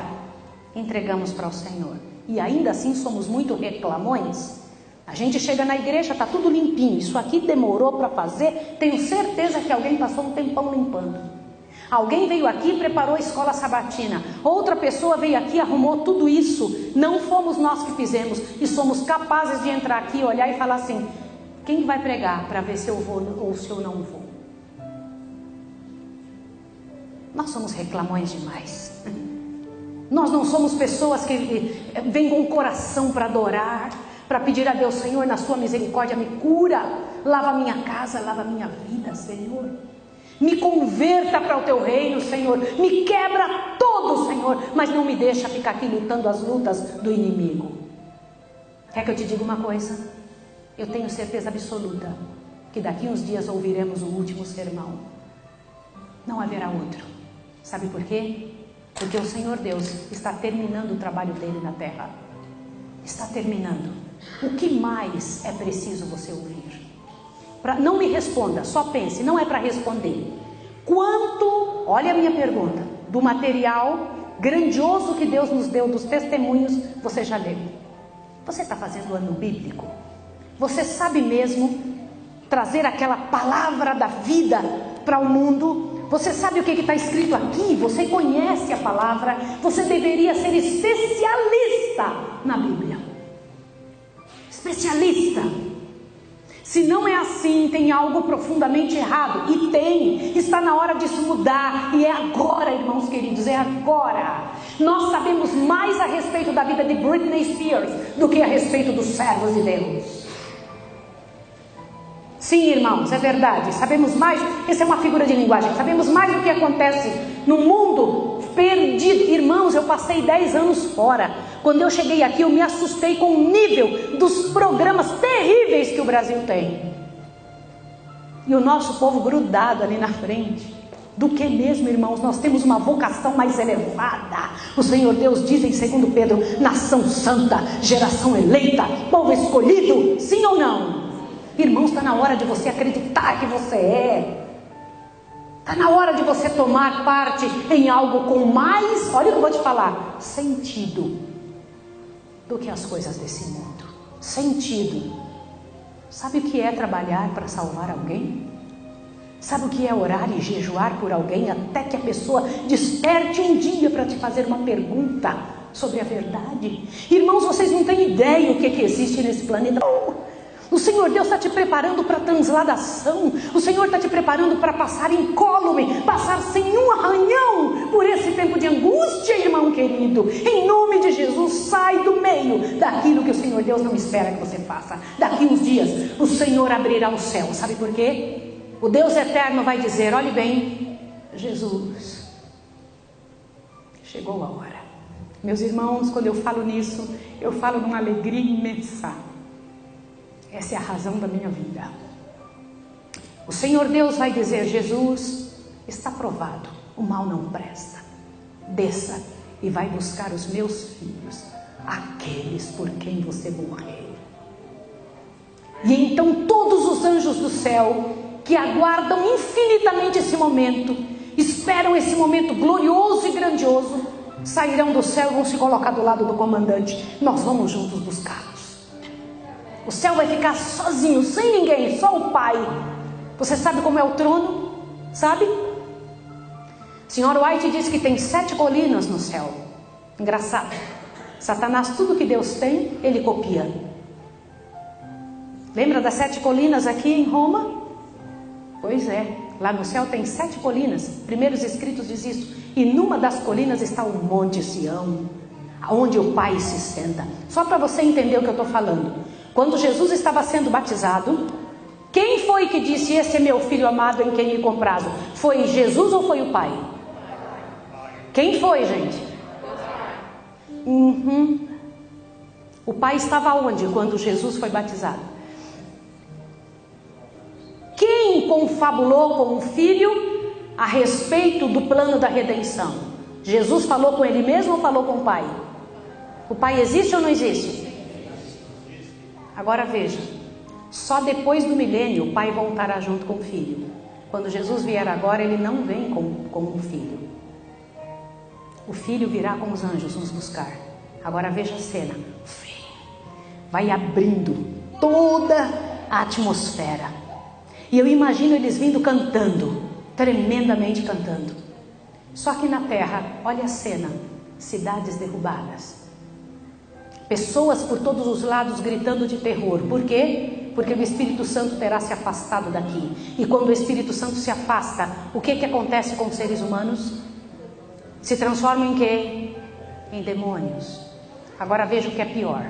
entregamos para o Senhor. E ainda assim somos muito reclamões. A gente chega na igreja, está tudo limpinho. Isso aqui demorou para fazer. Tenho certeza que alguém passou um tempão limpando. Alguém veio aqui e preparou a escola sabatina. Outra pessoa veio aqui e arrumou tudo isso. Não fomos nós que fizemos. E somos capazes de entrar aqui, olhar e falar assim: quem vai pregar para ver se eu vou ou se eu não vou? Nós somos reclamões demais. Nós não somos pessoas que vêm com o coração para adorar, para pedir a Deus: Senhor, na sua misericórdia me cura, lava a minha casa, lava a minha vida, Senhor. Me converta para o teu reino, Senhor. Me quebra todo, Senhor. Mas não me deixa ficar aqui lutando as lutas do inimigo. Quer que eu te diga uma coisa? Eu tenho certeza absoluta que daqui uns dias ouviremos o último sermão. Não haverá outro. Sabe por quê? Porque o Senhor Deus está terminando o trabalho dele na terra. Está terminando. O que mais é preciso você ouvir? Não me responda, só pense, não é para responder. Quanto, olha a minha pergunta, do material grandioso que Deus nos deu, dos testemunhos, você já leu? Você está fazendo ano bíblico? Você sabe mesmo trazer aquela palavra da vida para o mundo? Você sabe o que está escrito aqui? Você conhece a palavra? Você deveria ser especialista na Bíblia. Especialista. Se não é assim, tem algo profundamente errado. E tem. Está na hora disso mudar. E é agora, irmãos queridos, é agora. Nós sabemos mais a respeito da vida de Britney Spears do que a respeito dos servos de Deus. Sim, irmãos, é verdade. Sabemos mais. Essa é uma figura de linguagem. Sabemos mais do que acontece no mundo perdido. Irmãos, eu passei 10 anos fora. Quando eu cheguei aqui, eu me assustei com o nível dos programas terríveis que o Brasil tem. E o nosso povo grudado ali na frente. Do que mesmo, irmãos? Nós temos uma vocação mais elevada. O Senhor Deus diz em 2 Pedro: nação santa, geração eleita, povo escolhido. Sim ou não? Irmãos, está na hora de você acreditar que você é. Está na hora de você tomar parte em algo com mais, olha o que eu vou te falar, sentido do que as coisas desse mundo. Sentido. Sabe o que é trabalhar para salvar alguém? Sabe o que é orar e jejuar por alguém até que a pessoa desperte um dia para te fazer uma pergunta sobre a verdade? Irmãos, vocês não têm ideia o que existe nesse planeta. O Senhor Deus está te preparando para a transladação. O Senhor está te preparando para passar incólume, passar sem um arranhão por esse tempo de angústia, irmão querido. Em nome de Jesus, sai do meio daquilo que o Senhor Deus não espera que você faça. Daqui uns dias, o Senhor abrirá o céu. Sabe por quê? O Deus eterno vai dizer: olhe bem, Jesus, chegou a hora. Meus irmãos, quando eu falo nisso, eu falo numa alegria imensa. Essa é a razão da minha vida. O Senhor Deus vai dizer: Jesus, está provado, o mal não presta. Desça e vai buscar os meus filhos, aqueles por quem você morreu. E então todos os anjos do céu, que aguardam infinitamente esse momento, esperam esse momento glorioso e grandioso, sairão do céu e vão se colocar do lado do comandante. Nós vamos juntos buscá-los. O céu vai ficar sozinho, sem ninguém, só o Pai. Você sabe como é o trono? Sabe? Senhor White diz que tem 7 colinas no céu. Engraçado. Satanás, tudo que Deus tem, ele copia. Lembra das 7 colinas aqui em Roma? Pois é, lá no céu tem 7 colinas. Primeiros escritos diz isso. E numa das colinas está o Monte Sião, onde o Pai se senta. Só para você entender o que eu estou falando. Quando Jesus estava sendo batizado, quem foi que disse: esse é meu filho amado em quem me comprazo? Foi Jesus ou foi o Pai? Quem foi, gente? O Pai estava onde quando Jesus foi batizado? Quem confabulou com o Filho a respeito do plano da redenção? Jesus falou com ele mesmo ou falou com o Pai? O Pai existe ou não existe? Agora veja, só depois do milênio o Pai voltará junto com o Filho. Quando Jesus vier agora, ele não vem com o Filho. o filho virá com os anjos nos buscar. Agora veja a cena. Vai abrindo toda a atmosfera. E eu imagino eles vindo cantando, tremendamente cantando. Só que na terra, olha a cena, cidades derrubadas. Pessoas por todos os lados gritando de terror. Por quê? Porque o Espírito Santo terá se afastado daqui. E quando o Espírito Santo se afasta, o que acontece com os seres humanos? Se transformam em quê? Em demônios. Agora veja o que é pior.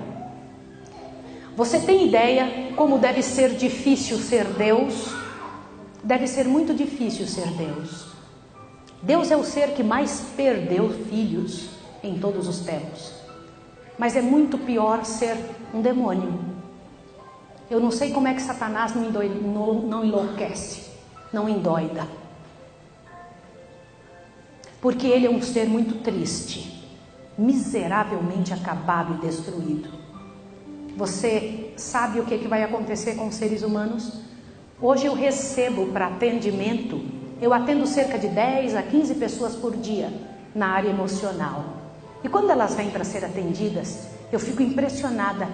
Você tem ideia como deve ser difícil ser Deus? Deve ser muito difícil ser Deus. Deus é o ser que mais perdeu filhos em todos os tempos. Mas é muito pior ser um demônio. Eu não sei como é que Satanás não enlouquece, não endoida. Porque ele é um ser muito triste, miseravelmente acabado e destruído. Você sabe o que vai acontecer com os seres humanos? Hoje eu recebo para atendimento, eu atendo cerca de 10 a 15 pessoas por dia na área emocional. E quando elas vêm para ser atendidas, eu fico impressionada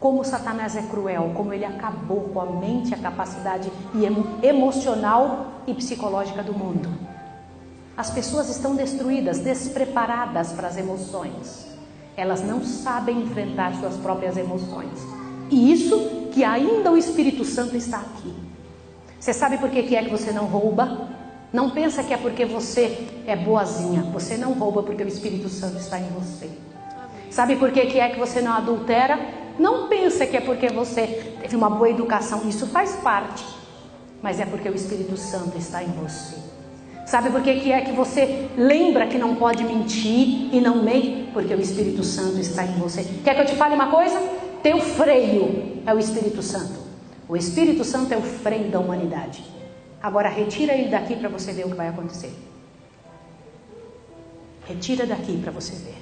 como Satanás é cruel, como ele acabou com a mente, a capacidade emocional e psicológica do mundo. As pessoas estão destruídas, despreparadas para as emoções. Elas não sabem enfrentar suas próprias emoções. E isso que ainda o Espírito Santo está aqui. Você sabe por que é que você não rouba? Não pensa que é porque você é boazinha. Você não rouba porque o Espírito Santo está em você. Sabe por que é que você não adultera? Não pensa que é porque você teve uma boa educação. Isso faz parte. Mas é porque o Espírito Santo está em você. Sabe por que é que você lembra que não pode mentir e não mente? Porque o Espírito Santo está em você. Quer que eu te fale uma coisa? Teu freio é o Espírito Santo. O Espírito Santo é o freio da humanidade. Agora retira ele daqui para você ver o que vai acontecer. Retira daqui para você ver.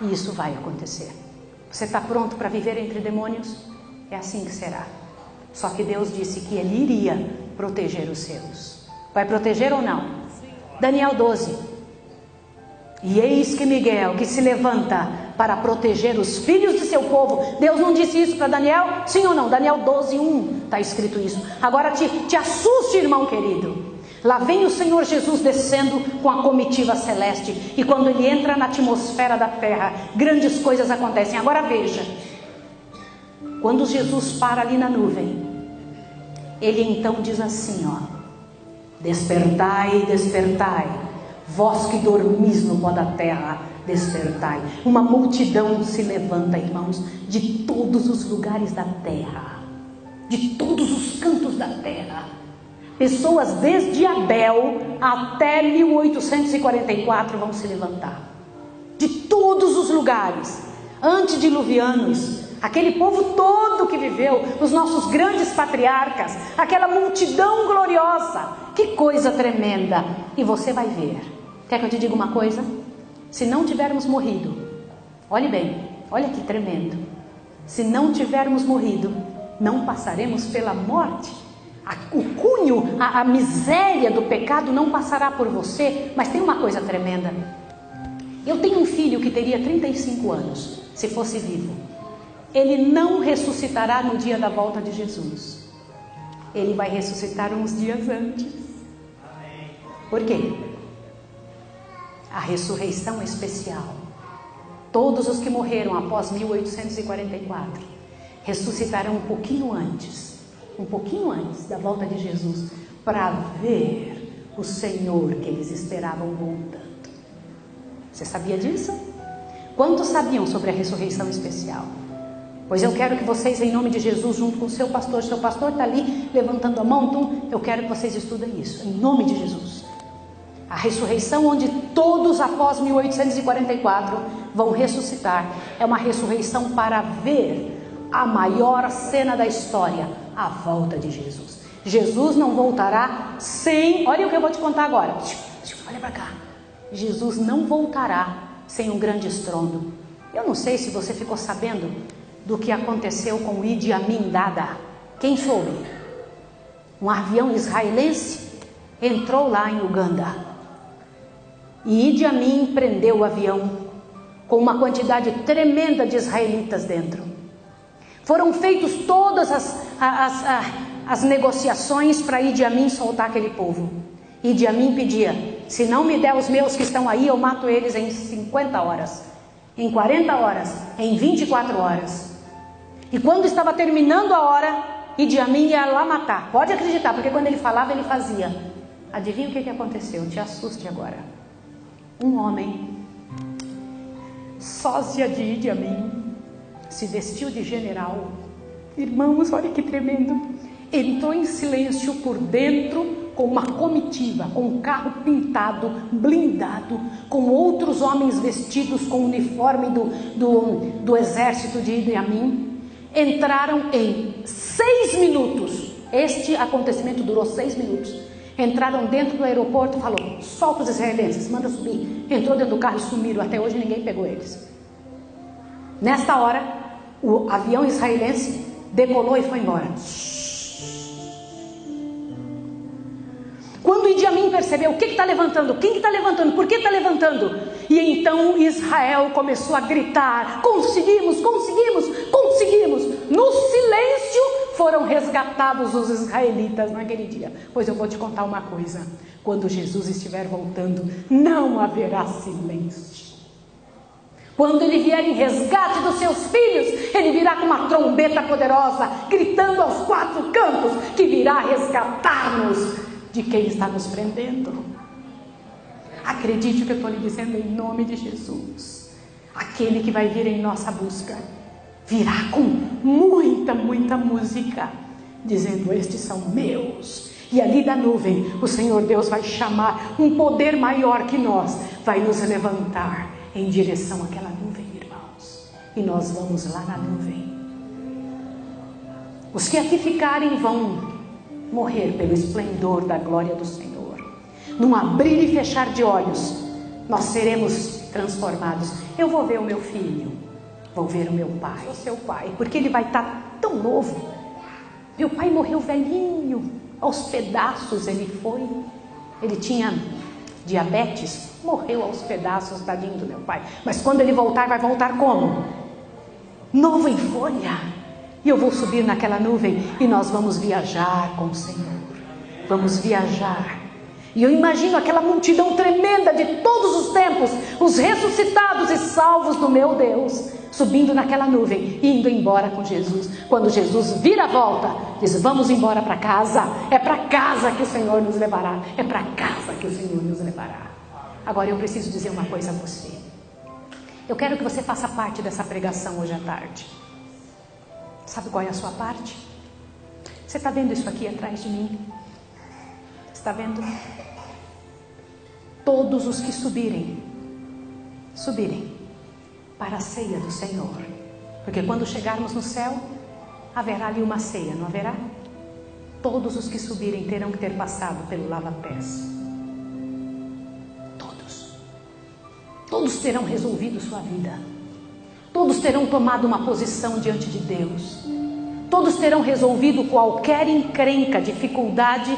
E isso vai acontecer. Você está pronto para viver entre demônios? É assim que será. Só que Deus disse que Ele iria proteger os seus. Vai proteger ou não? Sim. Daniel 12. E eis que Miguel, que se levanta para proteger os filhos de seu povo. Deus não disse isso para Daniel? Sim ou não? Daniel 12, 1 está escrito isso. Agora te assuste, irmão querido. Lá vem o Senhor Jesus descendo com a comitiva celeste. E quando Ele entra na atmosfera da terra, grandes coisas acontecem. Agora veja. Quando Jesus para ali na nuvem, Ele então diz assim, ó. Despertai, despertai, vós que dormis no pó da terra, despertai. Uma multidão se levanta, irmãos, de todos os lugares da terra, de todos os cantos da terra. Pessoas desde Abel até 1844 vão se levantar. De todos os lugares, antediluvianos, aquele povo todo que viveu, os nossos grandes patriarcas, aquela multidão gloriosa. Que coisa tremenda. E você vai ver. Quer que eu te diga uma coisa? Se não tivermos morrido, olhe bem, olha que tremendo. Se não tivermos morrido, não passaremos pela morte. O cunho, a miséria do pecado não passará por você. Mas tem uma coisa tremenda. Eu tenho um filho que teria 35 anos, se fosse vivo. Ele não ressuscitará no dia da volta de Jesus. Ele vai ressuscitar uns dias antes. Por quê? A ressurreição especial. Todos os que morreram após 1844 ressuscitarão um pouquinho antes da volta de Jesus, para ver o Senhor que eles esperavam voltando. Você sabia disso? Quantos sabiam sobre a ressurreição especial? Pois eu quero que vocês, em nome de Jesus, junto com o seu pastor está ali levantando a mão, então eu quero que vocês estudem isso, em nome de Jesus. A ressurreição onde todos após 1844 vão ressuscitar, é uma ressurreição para ver a maior cena da história, a volta de Jesus. Jesus não voltará sem, olha o que eu vou te contar agora, olha para cá. Jesus não voltará sem um grande estrondo. Eu não sei se você ficou sabendo do que aconteceu com o Idi Amin Dada. Quem soube? Um avião israelense entrou lá em Uganda. E Idi Amin prendeu o avião com uma quantidade tremenda de israelitas dentro. Foram feitas todas as negociações para Idi Amin soltar aquele povo. Idi Amin pedia: se não me der os meus que estão aí, eu mato eles em 50 horas, em 40 horas, em 24 horas. E quando estava terminando a hora, Idi Amin ia lá matar. Pode acreditar, porque quando ele falava, ele fazia. Adivinha o que aconteceu? Te assuste agora. Um homem, sósia de Idi Amin, se vestiu de general. Irmãos, olha que tremendo. Entrou em silêncio por dentro com uma comitiva, com um carro pintado, blindado, com outros homens vestidos com o uniforme do exército de Idi Amin. Entraram em 6 minutos. Este acontecimento durou 6 minutos. Entraram dentro do aeroporto e falou: solta os israelenses, manda subir. Entrou dentro do carro e sumiram. Até hoje ninguém pegou eles. Nesta hora, o avião israelense decolou e foi embora. Quando Idi Amin percebeu: o que está levantando? Quem está levantando? Por que está levantando? E então Israel começou a gritar: conseguimos, conseguimos, conseguimos. No silêncio foram resgatados os israelitas naquele dia. Pois eu vou te contar uma coisa: quando Jesus estiver voltando, não haverá silêncio. Quando ele vier em resgate dos seus filhos, ele virá com uma trombeta poderosa, gritando aos 4 cantos, que virá resgatar-nos de quem está nos prendendo. Acredite o que eu estou lhe dizendo em nome de Jesus. Aquele que vai vir em nossa busca virá com muita, muita música, dizendo: estes são meus. E ali da nuvem, o Senhor Deus vai chamar um poder maior que nós, vai nos levantar em direção àquela nuvem, irmãos. E nós vamos lá na nuvem. Os que aqui ficarem vão morrer pelo esplendor da glória do Senhor. Num abrir e fechar de olhos, nós seremos transformados. Eu vou ver o meu filho, vou ver o meu pai, o seu pai, porque ele vai estar tão novo. Meu pai morreu velhinho, aos pedaços ele foi. Ele tinha diabetes, morreu aos pedaços, tadinho do meu pai. Mas quando ele voltar, vai voltar como? Novo em folha. E eu vou subir naquela nuvem e nós vamos viajar com o Senhor. Vamos viajar. E eu imagino aquela multidão tremenda de todos os tempos, os ressuscitados e salvos do meu Deus, subindo naquela nuvem e indo embora com Jesus. Quando Jesus vira a volta, diz: vamos embora para casa. É para casa que o Senhor nos levará. É para casa que o Senhor nos levará. Agora eu preciso dizer uma coisa a você. Eu quero que você faça parte dessa pregação hoje à tarde. Sabe qual é a sua parte? Você está vendo isso aqui atrás de mim? Está vendo? Todos os que subirem para a ceia do Senhor. Porque quando chegarmos no céu, haverá ali uma ceia, não haverá? Todos os que subirem terão que ter passado pelo lava-pés. Todos terão resolvido sua vida. Todos terão tomado uma posição diante de Deus. Todos terão resolvido qualquer encrenca, dificuldade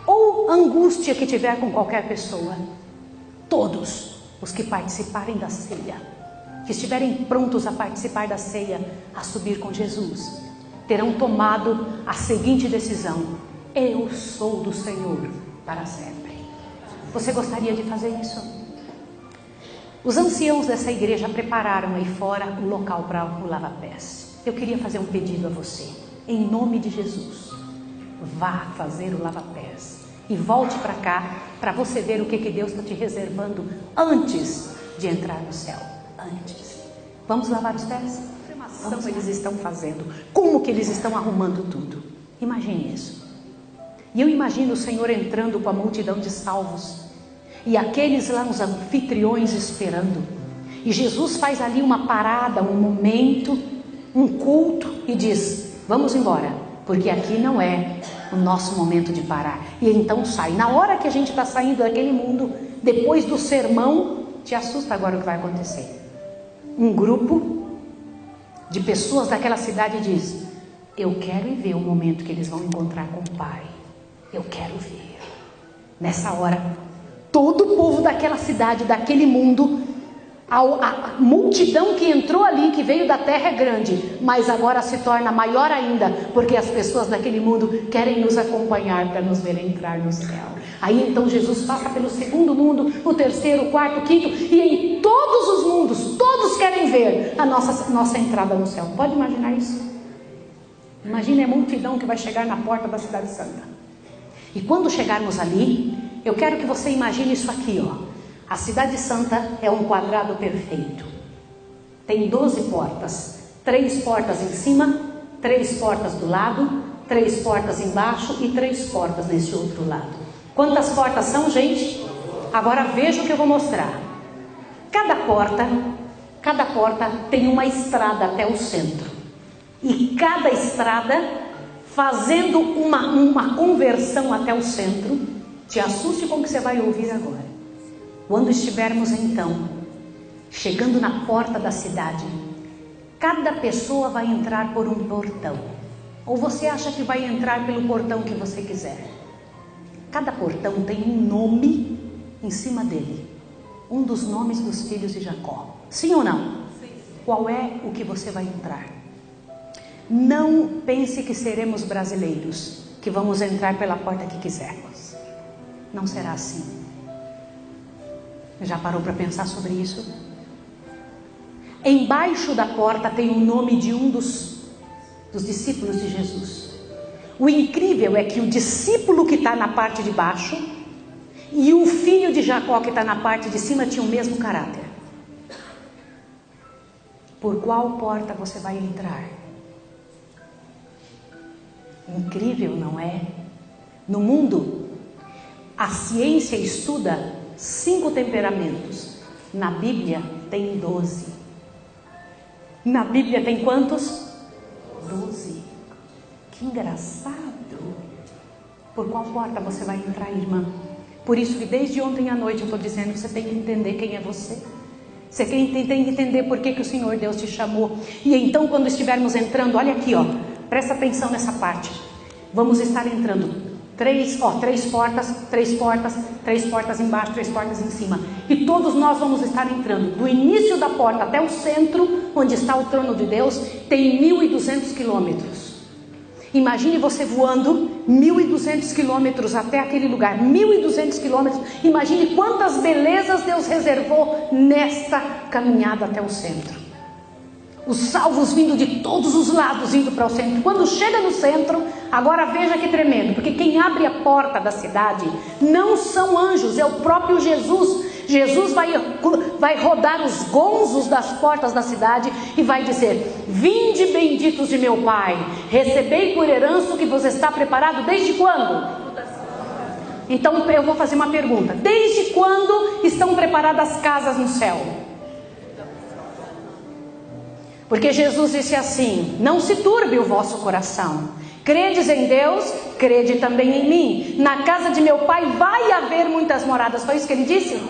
ou angústia que tiver com qualquer pessoa. Todos os que participarem da ceia, que estiverem prontos a participar da ceia, a subir com Jesus, terão tomado a seguinte decisão: eu sou do Senhor para sempre. Você gostaria de fazer isso? Os anciãos dessa igreja prepararam aí fora o local para o lava-pés. Eu queria fazer um pedido a você, em nome de Jesus. Vá fazer o lava-pés e volte para cá, para você ver o que Deus está te reservando antes de entrar no céu. Antes. Vamos lavar os pés? Como eles estão fazendo? Como que eles estão arrumando tudo? Imagine isso. E eu imagino o Senhor entrando com a multidão de salvos. E aqueles lá, os anfitriões, esperando. E Jesus faz ali uma parada, um momento, um culto, e diz: vamos embora, porque aqui não é o nosso momento de parar. E então sai. Na hora que a gente está saindo daquele mundo, depois do sermão, te assusta agora o que vai acontecer. Um grupo de pessoas daquela cidade diz: eu quero ir ver o momento que eles vão encontrar com o Pai. Eu quero ver. Nessa hora, Todo o povo daquela cidade, daquele mundo, a multidão que entrou ali, que veio da terra é grande, mas agora se torna maior ainda, porque as pessoas daquele mundo querem nos acompanhar para nos ver entrar no céu. Aí então Jesus passa pelo segundo mundo, o terceiro, o quarto, o quinto, e em todos os mundos, todos querem ver a nossa entrada no céu. Pode imaginar isso? Imagine a multidão que vai chegar na porta da Cidade Santa. E quando chegarmos ali, eu quero que você imagine isso aqui, ó. A Cidade Santa é um quadrado perfeito. Tem 12 portas. 3 portas em cima, 3 portas do lado, 3 portas embaixo e 3 portas nesse outro lado. Quantas portas são, gente? Agora veja o que eu vou mostrar. Cada porta tem uma estrada até o centro. E cada estrada, fazendo uma conversão até o centro, te assuste com o que você vai ouvir agora. Quando estivermos então chegando na porta da cidade, cada pessoa vai entrar por um portão. Ou você acha que vai entrar pelo portão que você quiser? Cada portão tem um nome em cima dele. Um dos nomes dos filhos de Jacó. Sim ou não? Sim. Qual é o que você vai entrar? Não pense que seremos brasileiros, que vamos entrar pela porta que quisermos. Não será assim. Já parou para pensar sobre isso? Embaixo da porta tem o nome de um dos discípulos de Jesus. O incrível é que o discípulo que está na parte de baixo e o filho de Jacó que está na parte de cima tinham o mesmo caráter. Por qual porta você vai entrar? Incrível, não é? No mundo, a ciência estuda 5 temperamentos. Na Bíblia tem 12. Na Bíblia tem quantos? 12. Que engraçado. Por qual porta você vai entrar, irmã? Por isso que desde ontem à noite eu estou dizendo que você tem que entender quem é você. Você tem que entender por que o Senhor Deus te chamou. E então quando estivermos entrando, olha aqui, ó, presta atenção nessa parte. Vamos estar entrando 3 portas, 3 portas, 3 portas embaixo, 3 portas em cima. E todos nós vamos estar entrando. Do início da porta até o centro, onde está o trono de Deus, tem 1.200 quilômetros. Imagine você voando 1.200 quilômetros até aquele lugar. 1.200 quilômetros. Imagine quantas belezas Deus reservou nesta caminhada até o centro. Os salvos vindo de todos os lados, indo para o centro. Quando chega no centro, agora veja que tremendo, porque quem abre a porta da cidade não são anjos, é o próprio Jesus. Jesus vai rodar os gonzos das portas da cidade e vai dizer: vinde benditos de meu Pai, recebei por herança o que vos está preparado desde quando? Então eu vou fazer uma pergunta: desde quando estão preparadas casas no céu? Porque Jesus disse assim: não se turbe o vosso coração. Credes em Deus, crede também em mim. Na casa de meu Pai vai haver muitas moradas. Foi isso que ele disse?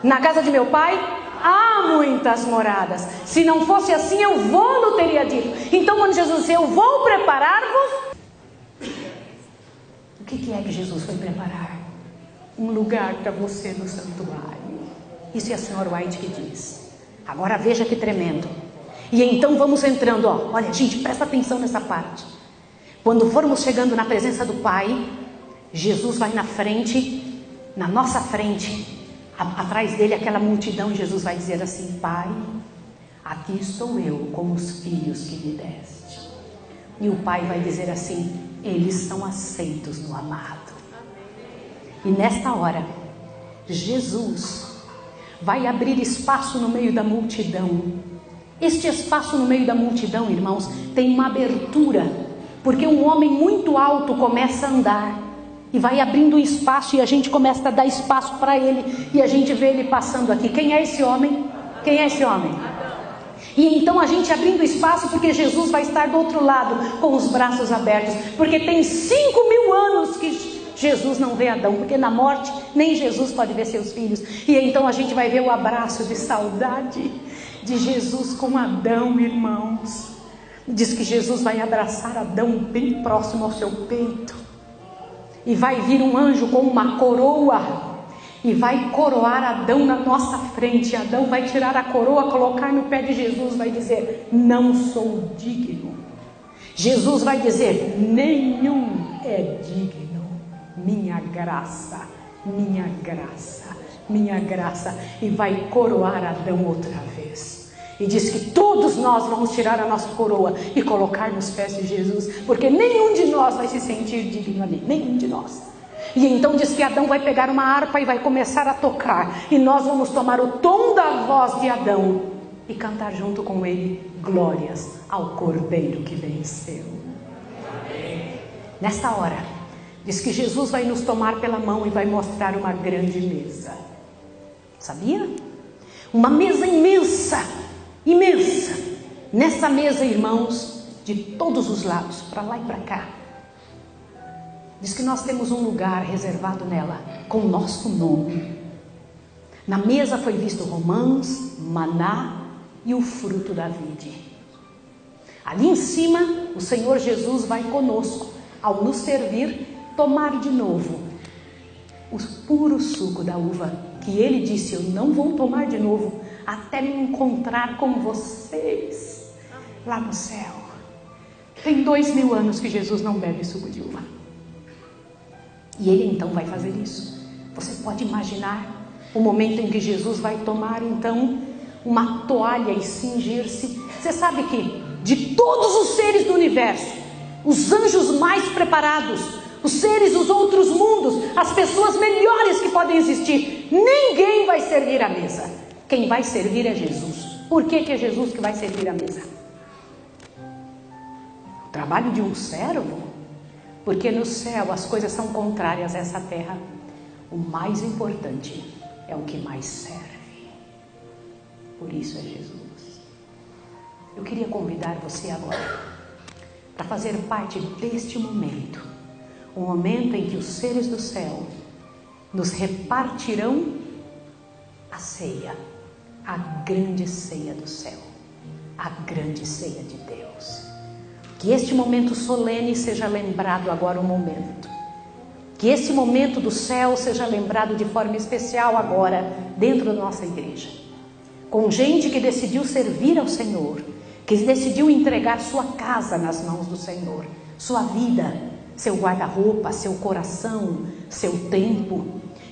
Na casa de meu Pai há muitas moradas. Se não fosse assim, eu não teria dito. Então quando Jesus disse: eu vou preparar-vos, o que é que Jesus foi preparar? Um lugar para você no santuário. Isso é a senhora White que diz. Agora veja que tremendo. E então vamos entrando, ó. Olha, gente, presta atenção nessa parte. Quando formos chegando na presença do Pai, Jesus vai na frente, na nossa frente, atrás dele aquela multidão, e Jesus vai dizer assim: Pai, aqui estou eu com os filhos que me deste. E o Pai vai dizer assim: eles são aceitos no amado. E nesta hora, Jesus vai abrir espaço no meio da multidão. Este espaço no meio da multidão, irmãos, tem uma abertura, porque um homem muito alto começa a andar e vai abrindo um espaço, e a gente começa a dar espaço para ele, e a gente vê ele passando aqui. Quem é esse homem? Quem é esse homem? E então a gente abrindo espaço, porque Jesus vai estar do outro lado com os braços abertos, porque tem 5.000 anos que Jesus não vê Adão, porque na morte nem Jesus pode ver seus filhos. E então a gente vai ver o abraço de saudade de Jesus com Adão, irmãos. Diz que Jesus vai abraçar Adão bem próximo ao seu peito, e vai vir um anjo com uma coroa, e vai coroar Adão na nossa frente. Adão vai tirar a coroa, colocar no pé de Jesus, vai dizer: não sou digno. Jesus vai dizer: nenhum é digno. Minha graça, minha graça, minha graça. E vai coroar Adão outra vez. E diz que todos nós vamos tirar a nossa coroa e colocar nos pés de Jesus, porque nenhum de nós vai se sentir digno ali, nenhum de nós. E então diz que Adão vai pegar uma harpa e vai começar a tocar, e nós vamos tomar o tom da voz de Adão e cantar junto com ele: glórias ao Cordeiro que venceu. Nesta hora, diz que Jesus vai nos tomar pela mão e vai mostrar uma grande mesa. Sabia? Uma mesa imensa, imensa. Nessa mesa, irmãos, de todos os lados, para lá e para cá, diz que nós temos um lugar reservado nela com o nosso nome. Na mesa foi visto romãs, maná e o fruto da vide. Ali em cima, o Senhor Jesus vai conosco, ao nos servir, tomar de novo o puro suco da uva, que ele disse: eu não vou tomar de novo até me encontrar com vocês lá no céu. Tem 2000 anos que Jesus não bebe suco de uva. E ele então vai fazer isso. Você pode imaginar o momento em que Jesus vai tomar então uma toalha e cingir-se. Você sabe que de todos os seres do universo, os anjos mais preparados, os seres dos outros mundos, as pessoas melhores que podem existir, ninguém vai servir a mesa. Quem vai servir é Jesus. Por que é Jesus que vai servir a mesa? O trabalho de um servo. Porque no céu as coisas são contrárias a essa terra. O mais importante é o que mais serve. Por isso é Jesus. Eu queria convidar você agora para fazer parte deste momento. Um momento em que os seres do céu nos repartirão a ceia. A grande ceia do céu. A grande ceia de Deus. Que este momento solene seja lembrado agora, o momento. Que esse momento do céu seja lembrado de forma especial agora, dentro da nossa igreja. Com gente que decidiu servir ao Senhor, que decidiu entregar sua casa nas mãos do Senhor, sua vida, seu guarda-roupa, seu coração, seu tempo.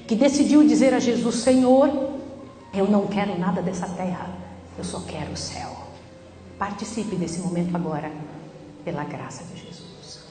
Que decidiu dizer a Jesus: Senhor, eu não quero nada dessa terra, eu só quero o céu. Participe desse momento agora, pela graça de Jesus.